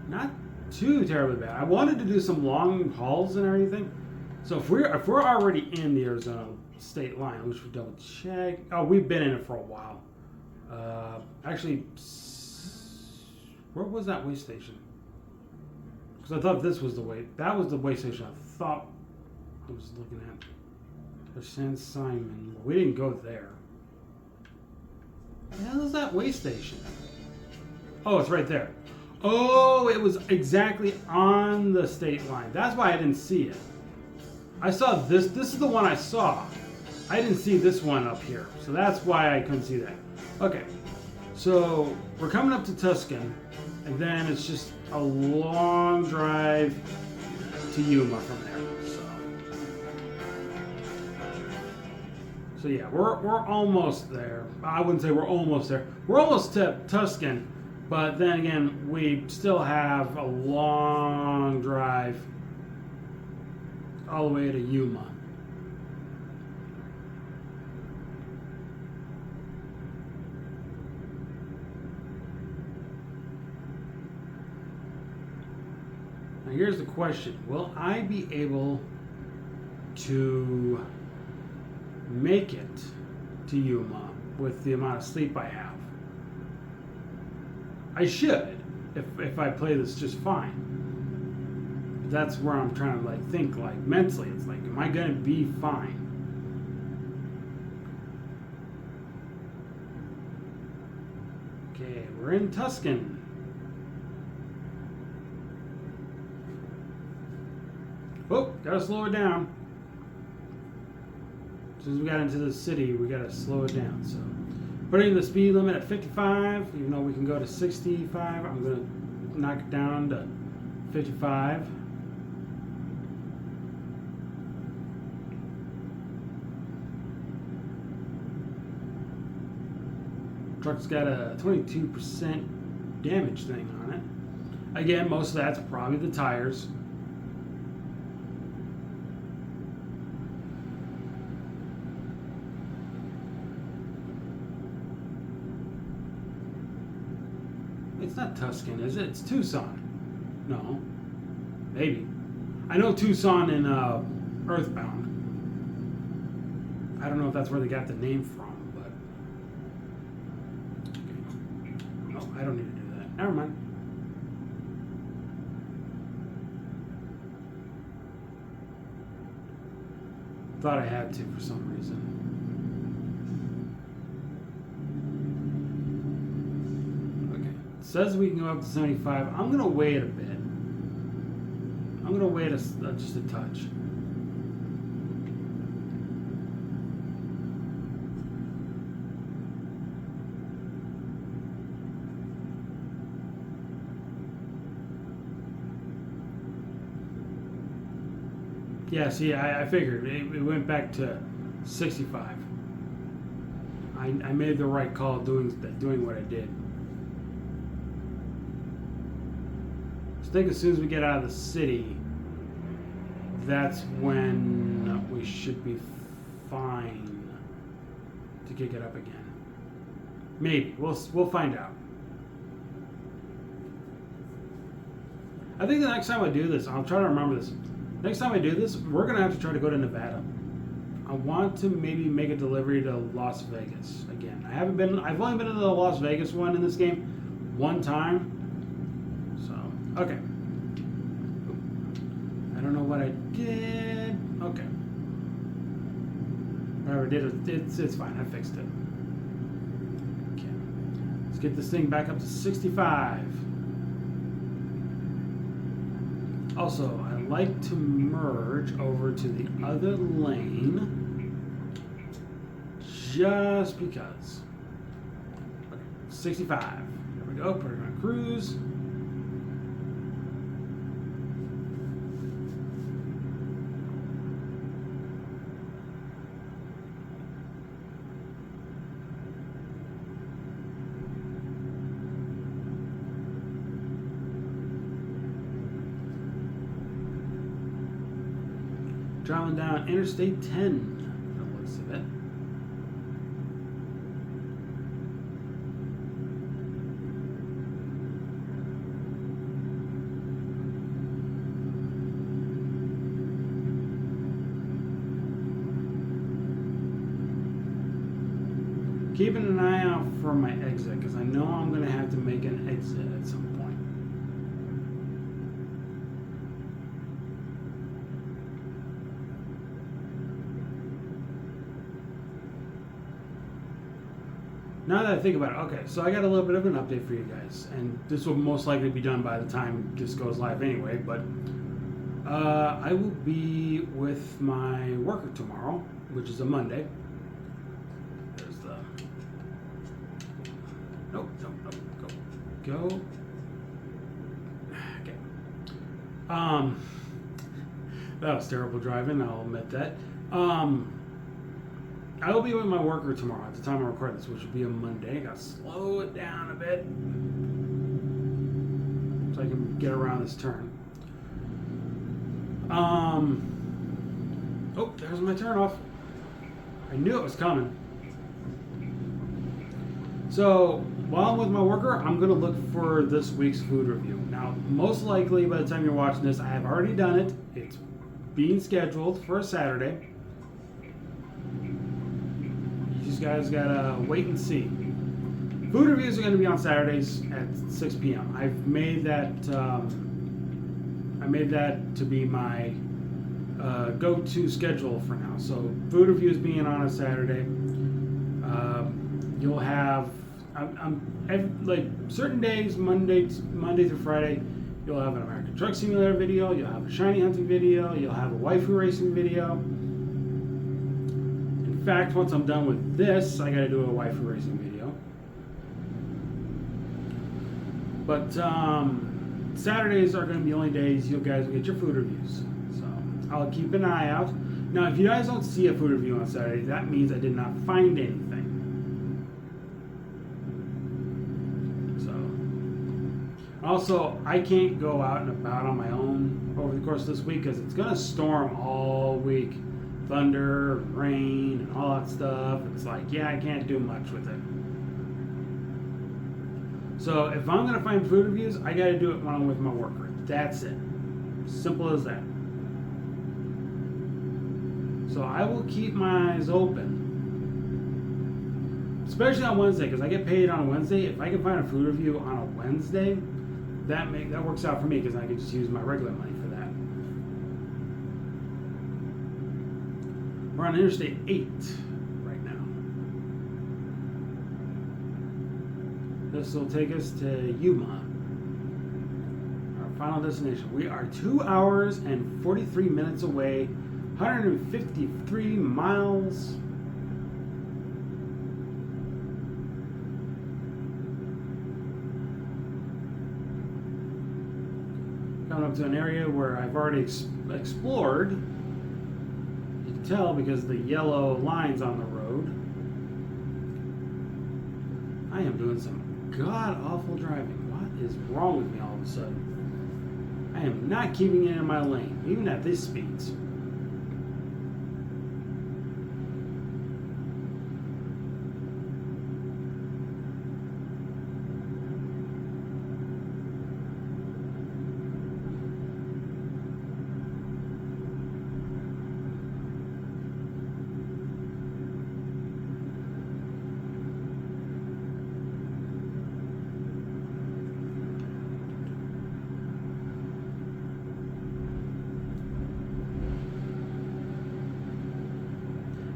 Not too terribly bad. I wanted to do some long hauls and everything. So if we're already in the Arizona state line, we should double check. Oh, we've been in it for a while. Actually, where was that way station? Because I thought this was the way. That was the way station I thought I was looking at. For San Simon. We didn't go there. What the hell is that way station? Oh, it's right there. Oh, it was exactly on the state line. That's why I didn't see it. I saw this. This is the one I saw. I didn't see this one up here. So that's why I couldn't see that. Okay. So we're coming up to Tuscan. And then it's just a long drive to Yuma from there. So yeah, we're almost there. I wouldn't say we're almost there. We're almost to Tuscan. But then again, we still have a long drive all the way to Yuma. Now here's the question. Will I be able to make it to Yuma with the amount of sleep I have? I should, if I play this just fine. But that's where I'm trying to think mentally. It's like, am I gonna be fine? Okay, we're in Tuscan. Oh, gotta slow it down. As soon as we got into the city, we gotta slow it down. So, putting the speed limit at 55, even though we can go to 65, I'm gonna knock it down to 55. Truck's got a 22% damage thing on it. Again, most of that's probably the tires. It's not Tuscan, is it? It's Tucson. No. Maybe. I know Tucson in Earthbound. I don't know if that's where they got the name from, but... Okay. No, I don't need to do that. Never mind. Thought I had to for some reason. Says we can go up to 75. I'm going to wait a bit. I'm going to wait just a touch. Yeah, see, I figured. It went back to 65. I made the right call doing what I did. I think as soon as we get out of the city, that's when we should be fine to kick it up again. Maybe. We'll find out. I think the next time I do this, I'll try to remember this. Next time I do this, we're going to have to try to go to Nevada. I I want to maybe make a delivery to Las Vegas again. I've only been to the Las Vegas one in this game one time. So, okay. I don't know what I did. Okay. Whatever I did, it's fine. I fixed it. Okay. Let's get this thing back up to 65. Also, I like to merge over to the other lane just because. Okay, 65. There we go. Put it on cruise. Driving down Interstate 10, from the looks of it. Keeping an eye out for my exit, because I know I'm going to have to make an exit at some point. Now that I think about it, okay, so I got a little bit of an update for you guys, and this will most likely be done by the time this goes live anyway, but I will be with my worker tomorrow, which is a Monday. There's the... Nope, go. Okay. That was terrible driving, I'll admit that. I will be with my worker tomorrow at the time I record this, which will be a Monday. I gotta slow it down a bit so I can get around this turn. Oh, there's my turn off. I knew it was coming. So while I'm with my worker, I'm gonna look for this week's food review. Now, most likely by the time you're watching this, I have already done it. It's being scheduled for a Saturday. You guys gotta wait and see. Food reviews are going to be on Saturdays at 6 p.m. I've made that. I made that to be my go-to schedule for now. So food reviews being on a Saturday. You'll have like certain days, Monday through Friday. You'll have an American Truck Simulator video. You'll have a shiny hunting video. You'll have a waifu racing video. In fact, once I'm done with this, I gotta do a waifu racing video. But Saturdays are gonna be the only days you guys will get your food reviews. So I'll keep an eye out. Now, if you guys don't see a food review on Saturday, that means I did not find anything. So, also, I can't go out and about on my own over the course of this week because it's gonna storm all week. Thunder, rain, and all that stuff. It's like, yeah, I can't do much with it. So if I'm going to find food reviews, I got to do it when I'm with my worker. That's it. Simple as that. So I will keep my eyes open. Especially on Wednesday, because I get paid on a Wednesday. If I can find a food review on a Wednesday, that works out for me because I can just use my regular money for that. We're on Interstate 8 right now. This will take us to Yuma, our final destination. We are 2 hours and 43 minutes away, 153 miles. Coming up to an area where I've already explored. Tell because the yellow lines on the road. I am doing some god-awful driving. What is wrong with me all of a sudden? I am not keeping it in my lane, even at these speeds.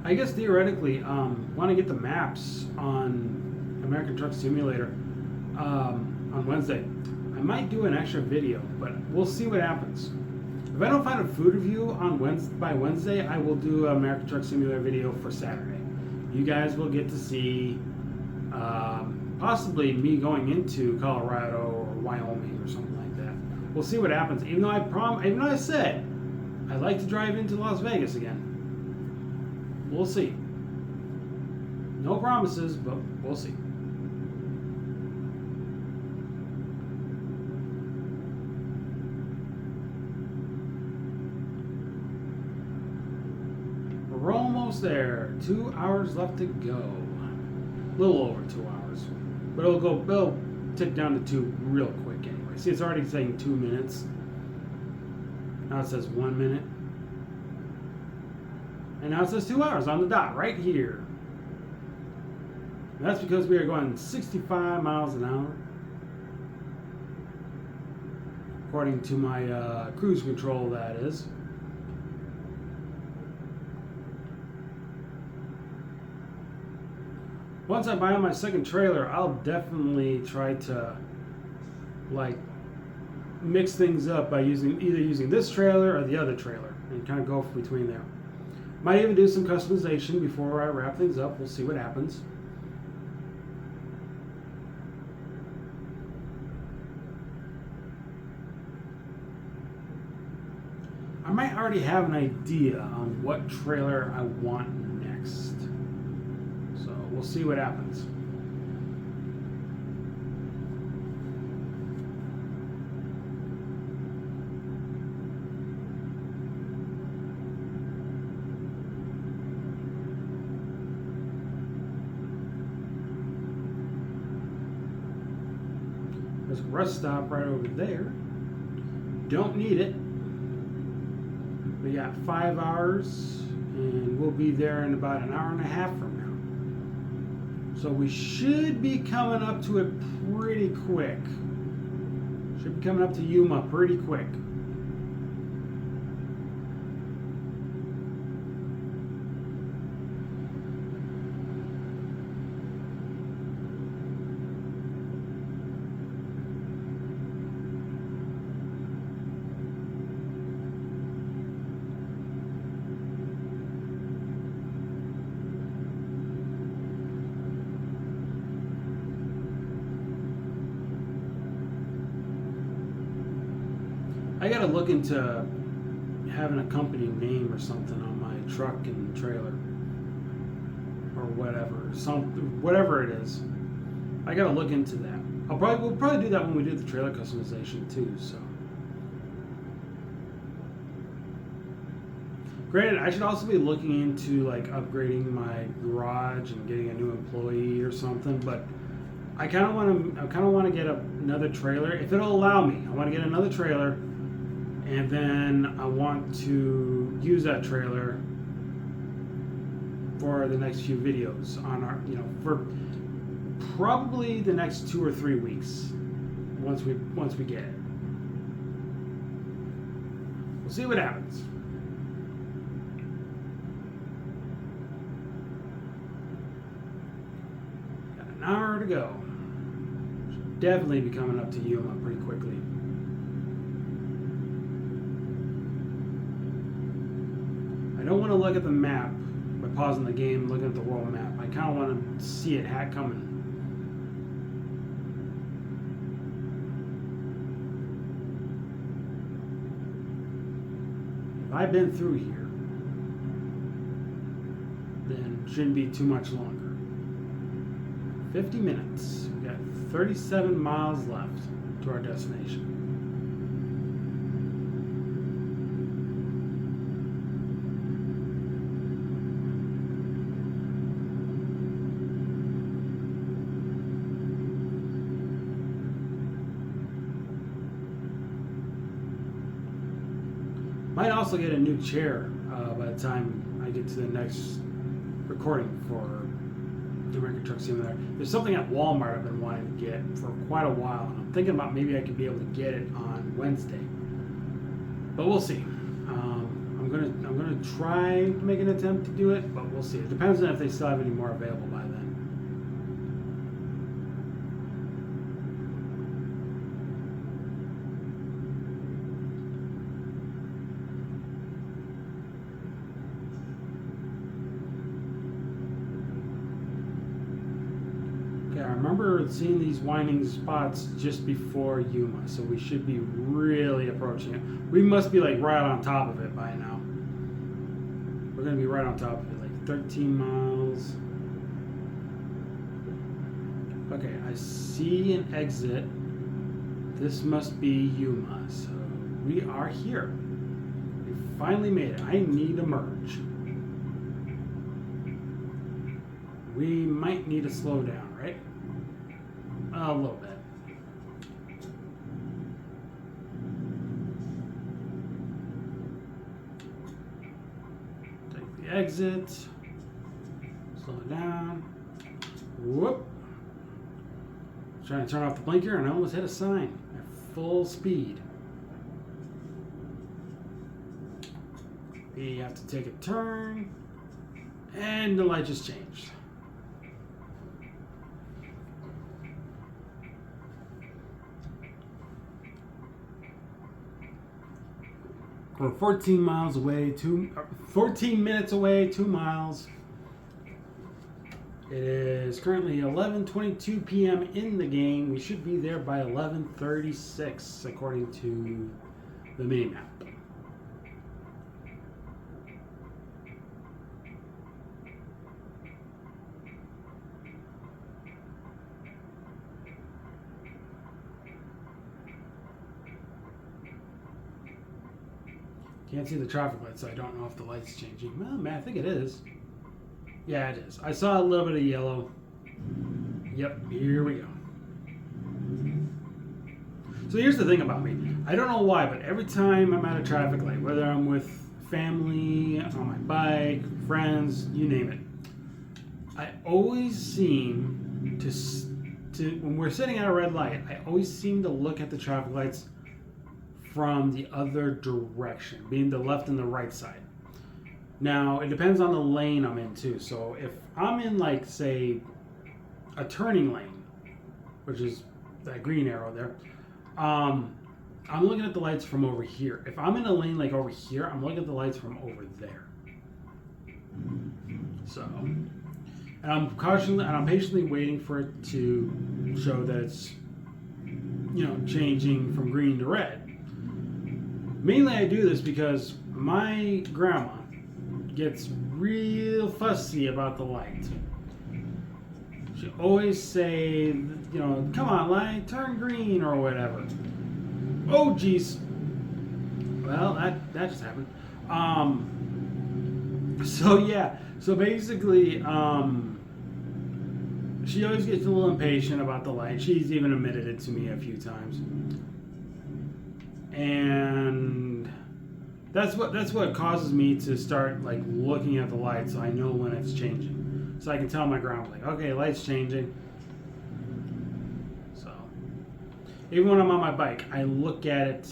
I guess theoretically, want to get the maps on American Truck Simulator on Wednesday. I might do an extra video, but we'll see what happens. If I don't find a food review on by Wednesday, I will do an American Truck Simulator video for Saturday. You guys will get to see possibly me going into Colorado or Wyoming or something like that. We'll see what happens. Even though I said I'd like to drive into Las Vegas again. We'll see. No promises, but we'll see. We're almost there. 2 hours left to go. A little over 2 hours. But it'll tick down to 2 real quick anyway. See, it's already saying 2 minutes. Now it says 1 minute. And now it says 2 hours on the dot right here. And that's because we are going 65 miles an hour. According to my cruise control, that is. Once I buy my second trailer, I'll definitely try to mix things up by either using this trailer or the other trailer and kind of go between there. Might even do some customization before I wrap things up. We'll see what happens. I might already have an idea on what trailer I want next. So we'll see what happens. There's a rest stop right over there. Don't need it. We got 5 hours, and we'll be there in about an hour and a half from now. So we should be coming up to it pretty quick. Should be coming up to Yuma pretty quick. I gotta look into having a company name or something on my truck and trailer, or whatever it is. I gotta look into that. We'll probably do that when we do the trailer customization too. So, granted, I should also be looking into upgrading my garage and getting a new employee or something. But I kind of want to get another trailer if it'll allow me. I want to get another trailer. And then I want to use that trailer for the next few videos on our, for probably the next 2 or 3 weeks. Once we get it, we'll see what happens. Got an hour to go. Should definitely be coming up to Yuma pretty quickly. I don't want to look at the map by pausing the game, looking at the world map. I kind of want to see it coming. If I've been through here, then it shouldn't be too much longer. 50 minutes. We got 37 miles left to our destination. Might also get a new chair by the time I get to the next recording for the American Truck Simulator. There's something at Walmart I've been wanting to get for quite a while, and I'm thinking about maybe I could be able to get it on Wednesday. But we'll see. I'm I'm gonna try to make an attempt to do it, but we'll see. It depends on if they still have any more available by then. I remember seeing these winding spots just before Yuma, so we should be really approaching it. We must be like right on top of it by now. We're gonna be right on top of it, like 13 miles. Okay, I see an exit. This must be Yuma, so we are here. We finally made it. I need a merge. We might need to slow down, right? A little bit. Take the exit. Slow it down. Whoop. Trying to turn off the blinker and I almost hit a sign at full speed. We have to take a turn. And the light just changed. We're 14 miles away, 14 minutes away, 2 miles. It is currently 11:22 p.m. in the game. We should be there by 11:36 according to the minimap. Can't see the traffic lights, so I don't know if the light's changing. Well, man, I think it is. Yeah, it is. I saw a little bit of yellow. Yep, here we go. So here's the thing about me. I don't know why, but every time I'm at a traffic light, whether I'm with family, on my bike, friends, you name it, I always seem to when we're sitting at a red light, I always seem to look at the traffic lights from the other direction, being the left and the right side. Now, it depends on the lane I'm in too. So if I'm in, like, say, a turning lane, which is that green arrow there, I'm looking at the lights from over here. If I'm in a lane like over here, I'm looking at the lights from over there. So, and I'm patiently waiting for it to show that it's, changing from green to red. Mainly I do this because my grandma gets real fussy about the light. She always say, come on, light, turn green or whatever. Oh, geez. Well, that just happened. So basically, she always gets a little impatient about the light. She's even admitted it to me a few times. And that's what causes me to start, like, looking at the lights so I know when it's changing. So I can tell my ground, like, okay, light's changing. So even when I'm on my bike, I look at it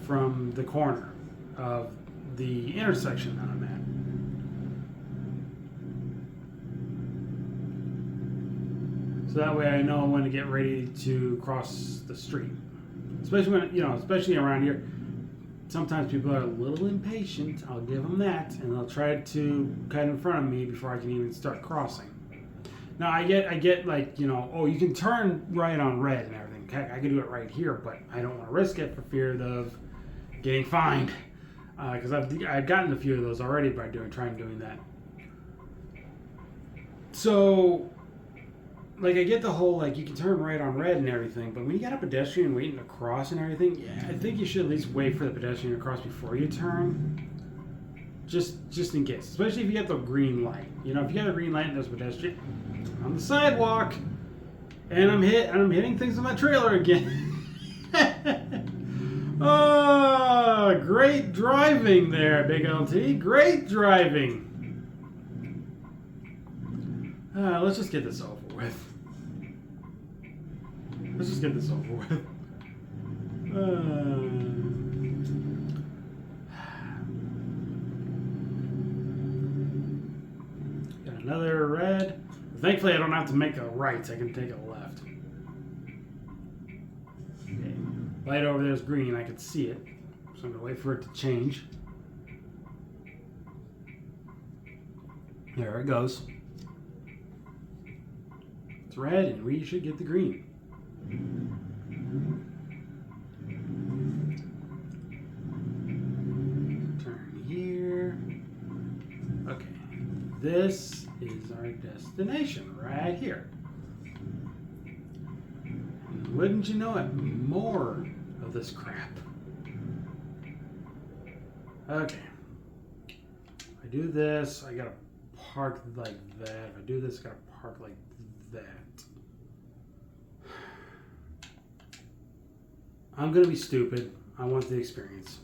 from the corner of the intersection that I'm at. So that way I know when to get ready to cross the street. Especially around here, sometimes people are a little impatient. I'll give them that, and they'll try to cut in front of me before I can even start crossing. Now I get like, oh, you can turn right on red and everything. Heck, I can do it right here, but I don't want to risk it for fear of getting fined, because I've gotten a few of those already by trying doing that. So, like, I get the whole, like, you can turn right on red and everything, but when you got a pedestrian waiting to cross and everything, yeah, I think you should at least wait for the pedestrian to cross before you turn, just in case. Especially if you get the green light. If you got a green light and there's a pedestrian on the sidewalk, and I'm hitting things on my trailer again. Oh, great driving there, Big LT. Great driving. Let's just get this over with. Another red. Thankfully, I don't have to make a right. I can take a left. Okay. Light over there is green. I can see it. So I'm going to wait for it to change. There it goes. It's red, and we should get the green. Turn here. Okay. This is our destination right here. And wouldn't you know it, more of this crap. Okay. I do this, I gotta park like that. If I do this, I gotta park like that. I'm gonna be stupid. I want the experience.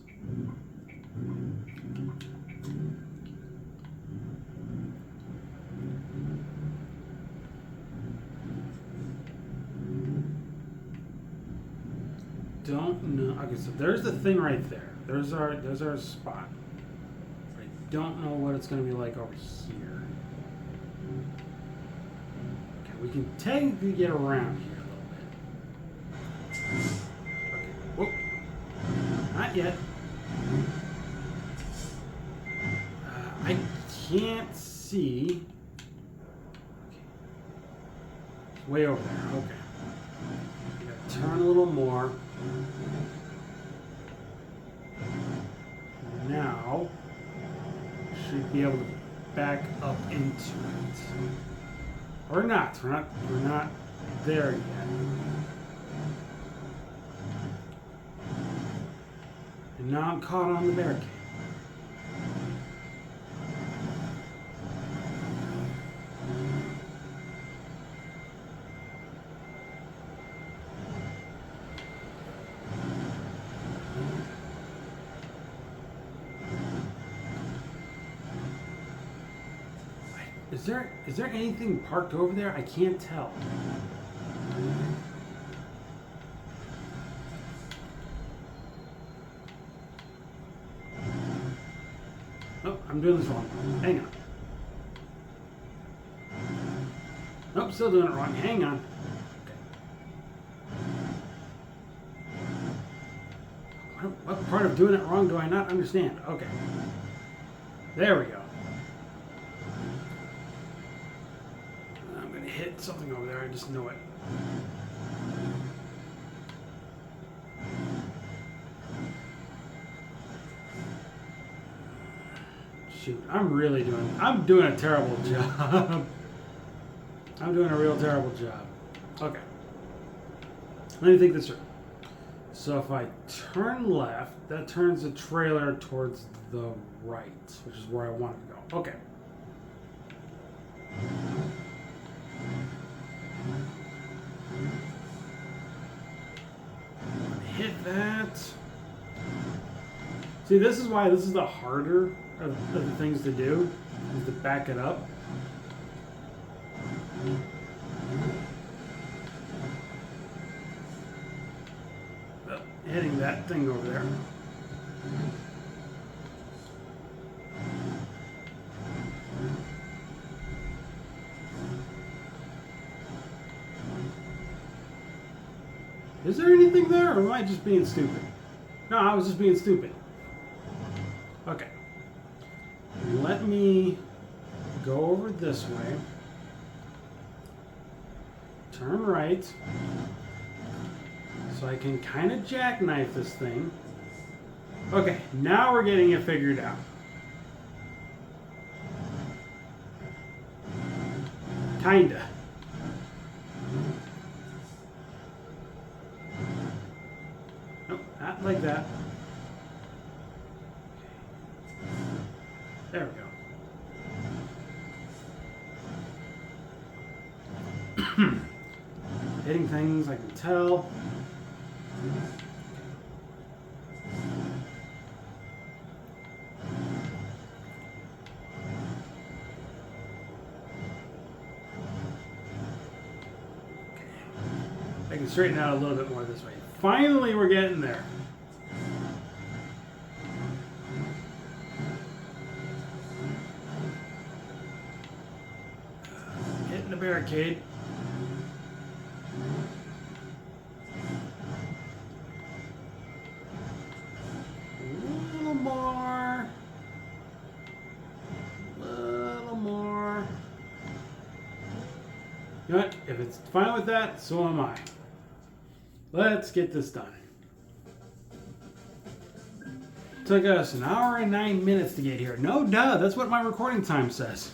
Don't know. Okay, so there's the thing right there. There's our spot. I don't know what it's going to be like over here. Okay, we can technically get around here a little bit. Okay. Whoop. Not yet. I can't see. Okay. It's way over there. Okay. Gotta turn a little more. Now, should be able to back up into it. Or not. We're not there yet. And now I'm caught on the barricade. Is there anything parked over there? I can't tell. Oh, I'm doing this wrong. Hang on. Nope, still doing it wrong. Hang on. Okay. What part of doing it wrong do I not understand? Okay. There we go. Hit something over there, I just know it. Shoot, I'm doing a terrible job. I'm doing a real terrible job. Okay. Let me think this through. So if I turn left, that turns the trailer towards the right, which is where I want it to go. Okay. Hit that. See, this is why this is the harder of the things to do, is to back it up. Oh, hitting that thing over there. Is there anything there, or am I just being stupid? No, I was just being stupid. Okay. Let me go over this way. Turn right. So I can kind of jackknife this thing. Okay, now we're getting it figured out. Kinda. Not like that. There we go. Hitting things, I can tell. I can straighten out a little bit more this way. Finally, we're getting there. barricade. A little more. A little more. You know what? If it's fine with that, so am I. Let's get this done. Took us an hour and 9 minutes to get here. No duh, that's what my recording time says.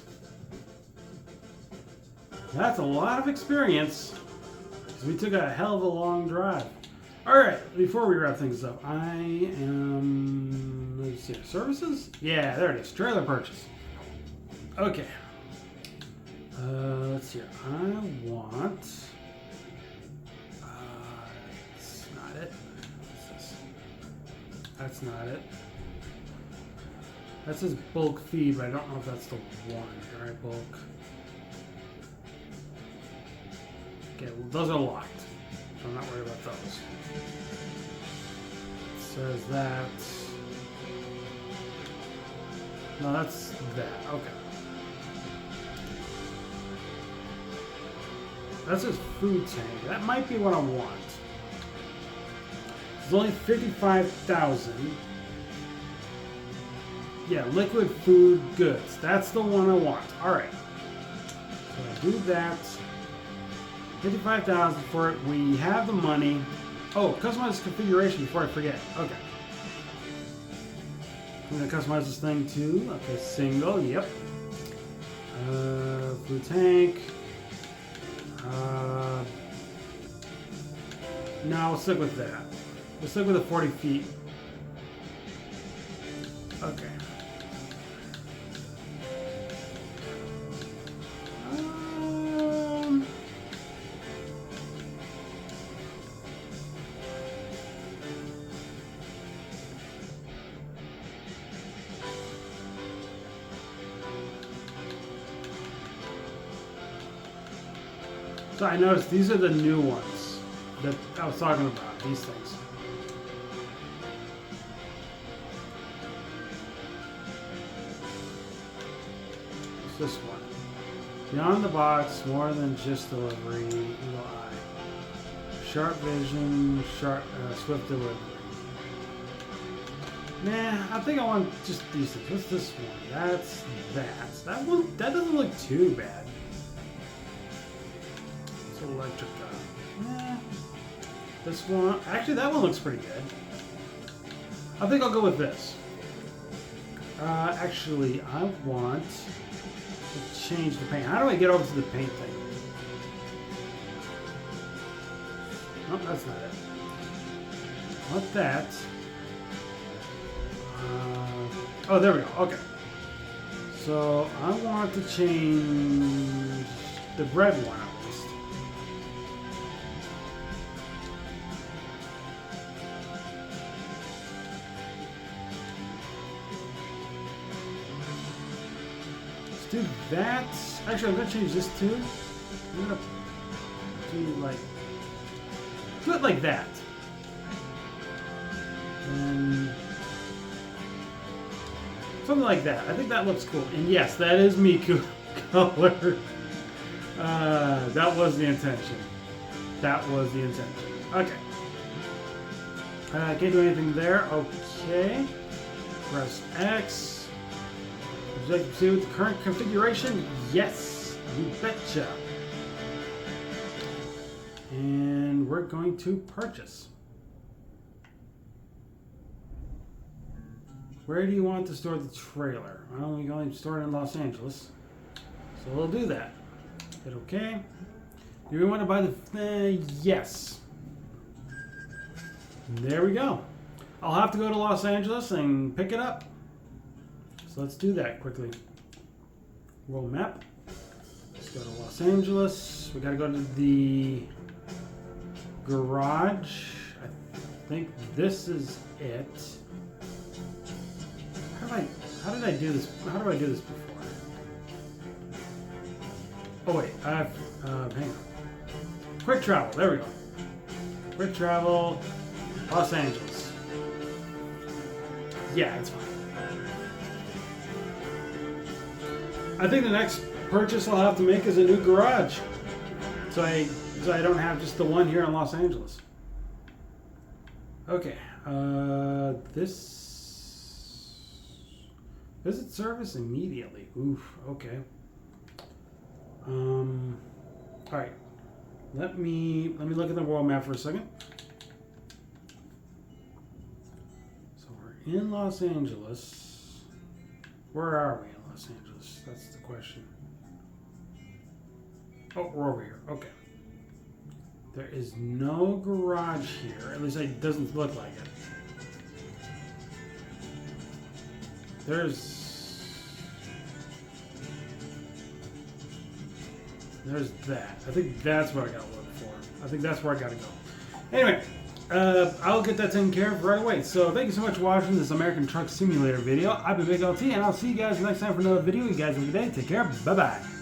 That's a lot of experience. We took a hell of a long drive. Alright, before we wrap things up, I am... let's see, services? Yeah, there it is. Trailer purchase. Okay. Let's see here. I want... that's not it. What's this? That's not it. That says bulk feed, but I don't know if that's the one. Dry bulk. Okay, well, those are locked, so I'm not worried about those. It says that. No, that's that. Okay. That says food tank. That might be what I want. It's only 55,000. Yeah, liquid food goods. That's the one I want. All right. So I do that. 55,000 for it. We have the money. Oh, customize configuration before I forget. Okay. I'm gonna customize this thing too. Okay, single. Yep. Food tank. No, we'll stick with that. We'll stick with the 40 feet. Okay. So I noticed these are the new ones that I was talking about, these things. What's this one? Beyond the box, more than just delivery, eagle eye. Sharp vision, swift delivery. Nah, I think I want just these things. What's this one? That's that. That one, that doesn't look too bad. Electric gun. This one, actually that one looks pretty good. I think I'll go with this. Actually, I want to change the paint. How do I get over to the paint thing? Nope, that's not it. I want that. Oh, there we go. Okay. So I want to change the red one. Do that. Actually, I'm gonna change this too. I'm gonna do it like that. And something like that. I think that looks cool. And yes, that is Miku color. That was the intention. That was the intention. Okay. Can't do anything there. Okay. Press X. Would you like to proceed with the current configuration? Yes, you betcha. And we're going to purchase. Where do you want to store the trailer? Well, we can only store it in Los Angeles. So we'll do that. Hit OK. Do we want to buy the... yes. There we go. I'll have to go to Los Angeles and pick it up. So let's do that quickly. World map. Let's go to Los Angeles. We gotta go to the garage. I think this is it. How did I do this? How do I do this before? Oh wait, hang on. Quick travel. There we go. Quick travel. Los Angeles. Yeah, it's fine. I think the next purchase I'll have to make is a new garage. So I don't have just the one here in Los Angeles. Okay. This visit service immediately. Oof. Okay. All right. Let me look at the world map for a second. So we're in Los Angeles. Where are we in Los Angeles? That's the question. Oh, we're over here. Okay. There is no garage here. At least it doesn't look like it. There's that. I think that's what I gotta look for. I think that's where I gotta go. Anyway, I'll get that taken care of right away. So thank you so much for watching this American Truck Simulator video. I've been Big LT, and I'll see you guys next time for another video. You guys have a good day. Take care. Bye-bye.